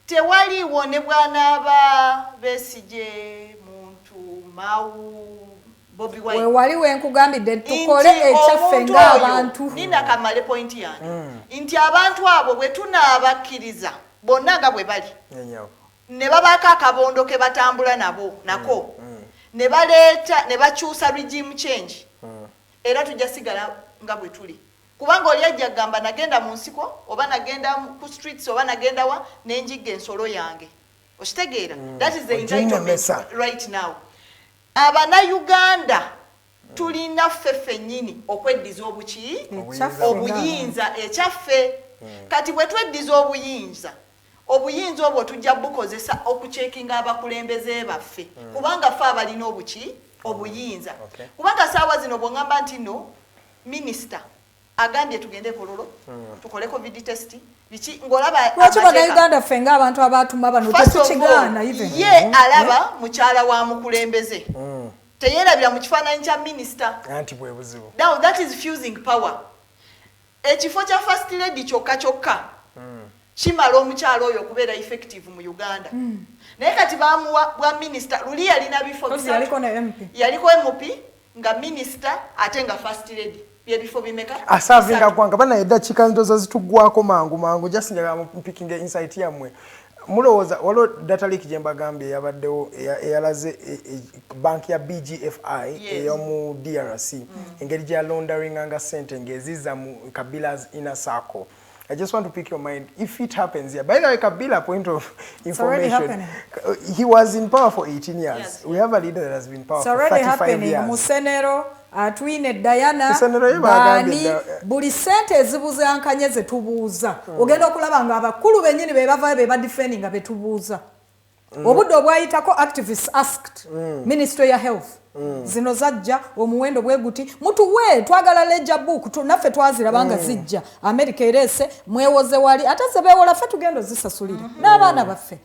Tewaliwo ne bwana aba Besigye muntu Mawu Bobby Wine. Waliwo enkugambidde tukole ekyaffe ng'abantu. Nina kamale point yange. Nti abantu abo bwe tunaabakkiriza bonna nga bwe bali. Ne babaako akabondo ke batambula nabo nako. Ne baleeta ne bakyusa regime change. era tujja sigala nga bwe tuli kubanga oli ajja gamba nagenda mu nsiko oba nagenda ku streets oba nagenda wa nenjigga ensolo yange okitegeera that is the entitlement right now Abannayuganda tulina ffeffe nnyini okweddiza obuyinza ekyaffe kati bwe tweddiza obuyinza obwo tujja bukozesa okucekinga abakulembeze baffe kubanga ffe abalina obuyinza kubanga saawa zino bw'ngamba nti no minisita agambye tugende kololo tukole covid test biki ngolaba lwaki Bannayuganda ffe ng'abantu abatuma bano tetukigaana ye alaba mukyala wa mukulembeze teyerabira mu kifaananyi kya minisita anti bwe buzibu now that is fusing power ekifo kya first lady kyokka kimala omukyalo oyo okubeera effective mu Uganda naye kati bamuwa bwa minisita luli yalina bifo yaliko MP nga minisita ate nga first lady byebifo bimeka asavinga gwanga bana eddakiika ndoza zitugwako mangu just njagala mpicking insight yamwe mulowooza waliwo data leak gye mbagambye yabaddewo eyalaze banki ya BGFI ey'omu DRC engeri gya launderinganga ssente ng'ezizza mu Kabila's inner circle. I just want to pick your mind if it happens here. By the way, Kabila, point of information, he was in power for 18 years. Yes. We have a leader that has been in power for 35 years. Musenero, Atwine Diana, Bani, buli sente ezibuze ankanye zetubuuza. Ogenda okulaba nga abakulu bennyini be bava be badifending nga betubuuza. Obudde obwayitako activists asked Ministry ya Health. Zino zajja omuwendo bweguti mutuwe twagala ledger book naffe twazirabanga zijja America erese mwewoze wali ate sebewola ffe tugendo zisasulira n'abaana baffe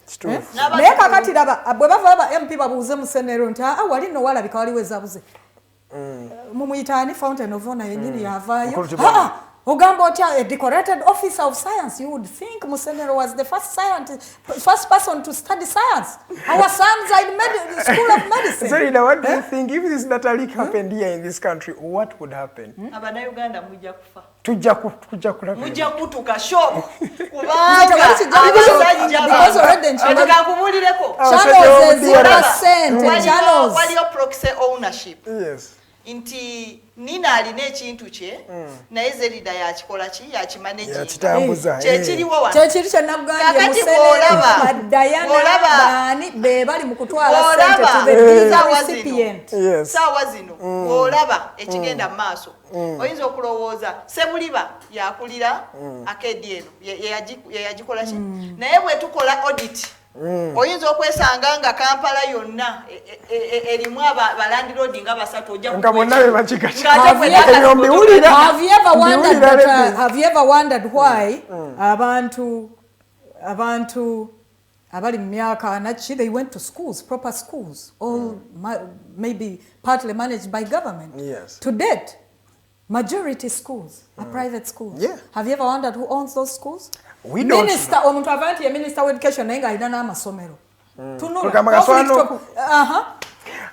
naye kakati laba bwe bava MP babuuze mu Senero nti wali no walabika waliwo ezabuze mumuyitaani Fountain of Honor yennyini yavaayo Ogamba otya a decorated officer of science. You would think Musenero was the first person to study science. Our sons are in school of medicine. Zeridah, what do you think if this data leak happened here in this country? What would happen? Abannayuganda mujja kufa. Tujja kulaba. Mujja kutuka shock. Kubanga because already nchakubulireko. Channels waliyo proxy ownership. Yes. Nti nina alina ekintu kye naye Zeridah yakikola ki yakimanage yakitambuza kyekiriwo wa kyekiri kyenagambye Musenero Diana be bali mu kutwala sente to the recipient saawa zino olaba ekigenda mu maaso oyinza okulowooza Sebuliba yakulira akedi eno yeyagikola ki naye bwe tukola audit oyinza okwesanga nga Kampala yonna erimu abalandiroodi nga basatu ojja nga bonna be bakikati have you ever wondered why abantu abali mu myaka naki they went to schools, proper schools, all maybe partly managed by government? Yes. To date, majority schools are private schools. Yeah. Have you ever wondered who owns those schools? We don't Minister omuntu avanti ya Minister of Education naye alina n'amasomero.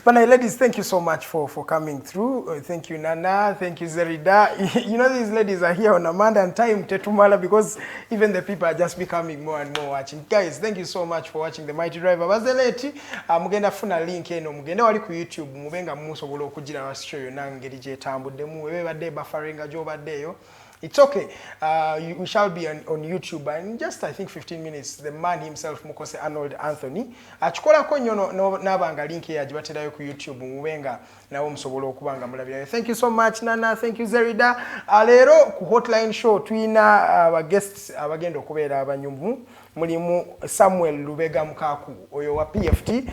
But ladies, thank you so much for coming through. Thank you, Nana. Thank you, Zeridah. You know, these ladies are here on Amanda and time Tetumala because even the people are just becoming more and more watching. Guys, thank you so much for watching The Mighty Driver. Bazeleti, mugenda funa link eno mugenda wali ku YouTube mubenga musobola okugira washo yonna ngeri gye tambuddemu wewe badde bafaringa jo baddeyo. It's okay. We shall be on YouTube and in just I think 15 minutes the man himself Mukose Arnold Anthony achikola ko nnyo nabanga link ye agibaterayo ku YouTube mubenga nawo musobola okubanga mulabirayo. Thank you so much Nana, thank you Zeridah. Alero ku hotline show tuina our guests abagenda okubeera abanyumu mulimu Samuel Lubega Mukaku oyo wa PFT,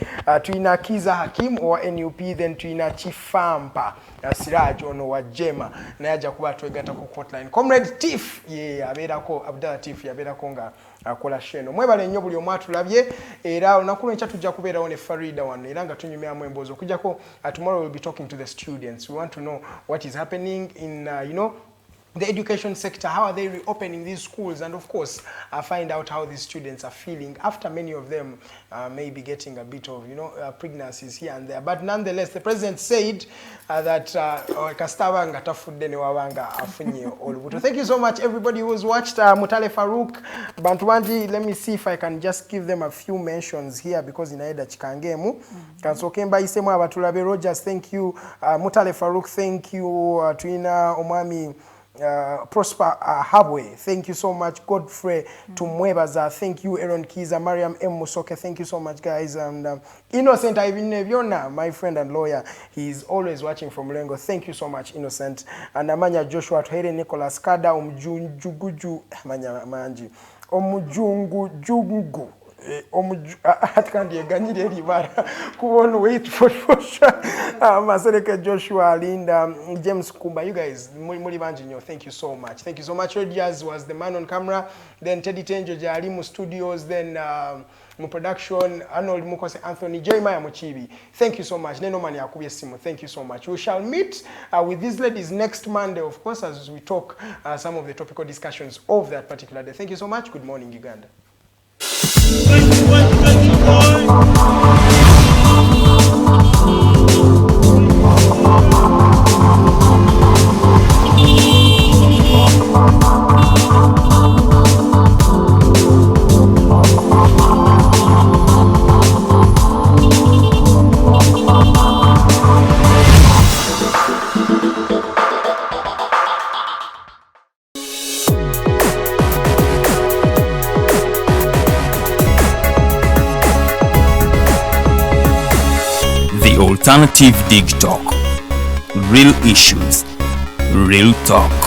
tuina Kiza Hakim owa NUP, then tuina Chifampa Siraj ono wa Jema naye ajja kuba twegata ku hotline. Comrade Tiff abeerako Abdallah Tiff yabeerako nga akola sheno. Mwebale nnyo buli omu atulabye era olunaku lwenkya tujja kubeerawo ne Farida wano era nga tunyumyamu emboozi okujjako tomorrow we'll be talking to the students. We want to know what is happening in the education sector, how are they reopening these schools, and of course find out how these students are feeling after many of them may be getting a bit of pregnancies here and there. But nonetheless, the president said that thank you so much everybody who's watched. Mutale Farouk, Bantuanji, let me see if I can just give them a few mentions here because in Aida Chikangemu. Kansokemba Isemu Abatulabe Rogers, thank you. Mutale Farouk, thank you. Tuina Omami Prosper Habwe, thank you so much. Godfrey Tumwebaza, thank you. Aaron Kiza, Mariam M. Musoke, thank you so much, guys. And Innocent Ivineviona, my friend and lawyer, he's always watching from Lengo. Thank you so much, Innocent. And Amanya Joshua, Tuhere Nicholas Kada, Omjunguju, Manji, Omjungu. Wait for Masereke Joshua, Linda, James Kumba, you guys, thank you so much. Thank you so much. Rogers was the man on camera, then Teddy Tenjo, Jarimu Studios, then production, Arnold Mukose, Anthony, Jeremiah Mochibi. Thank you so much. Neno Mani Akubye Simo, thank you so much. We shall meet with these ladies next Monday, of course, as we talk some of the topical discussions of that particular day. Thank you so much. Good morning, Uganda. Alternative Dig Talk. Real issues, real talk.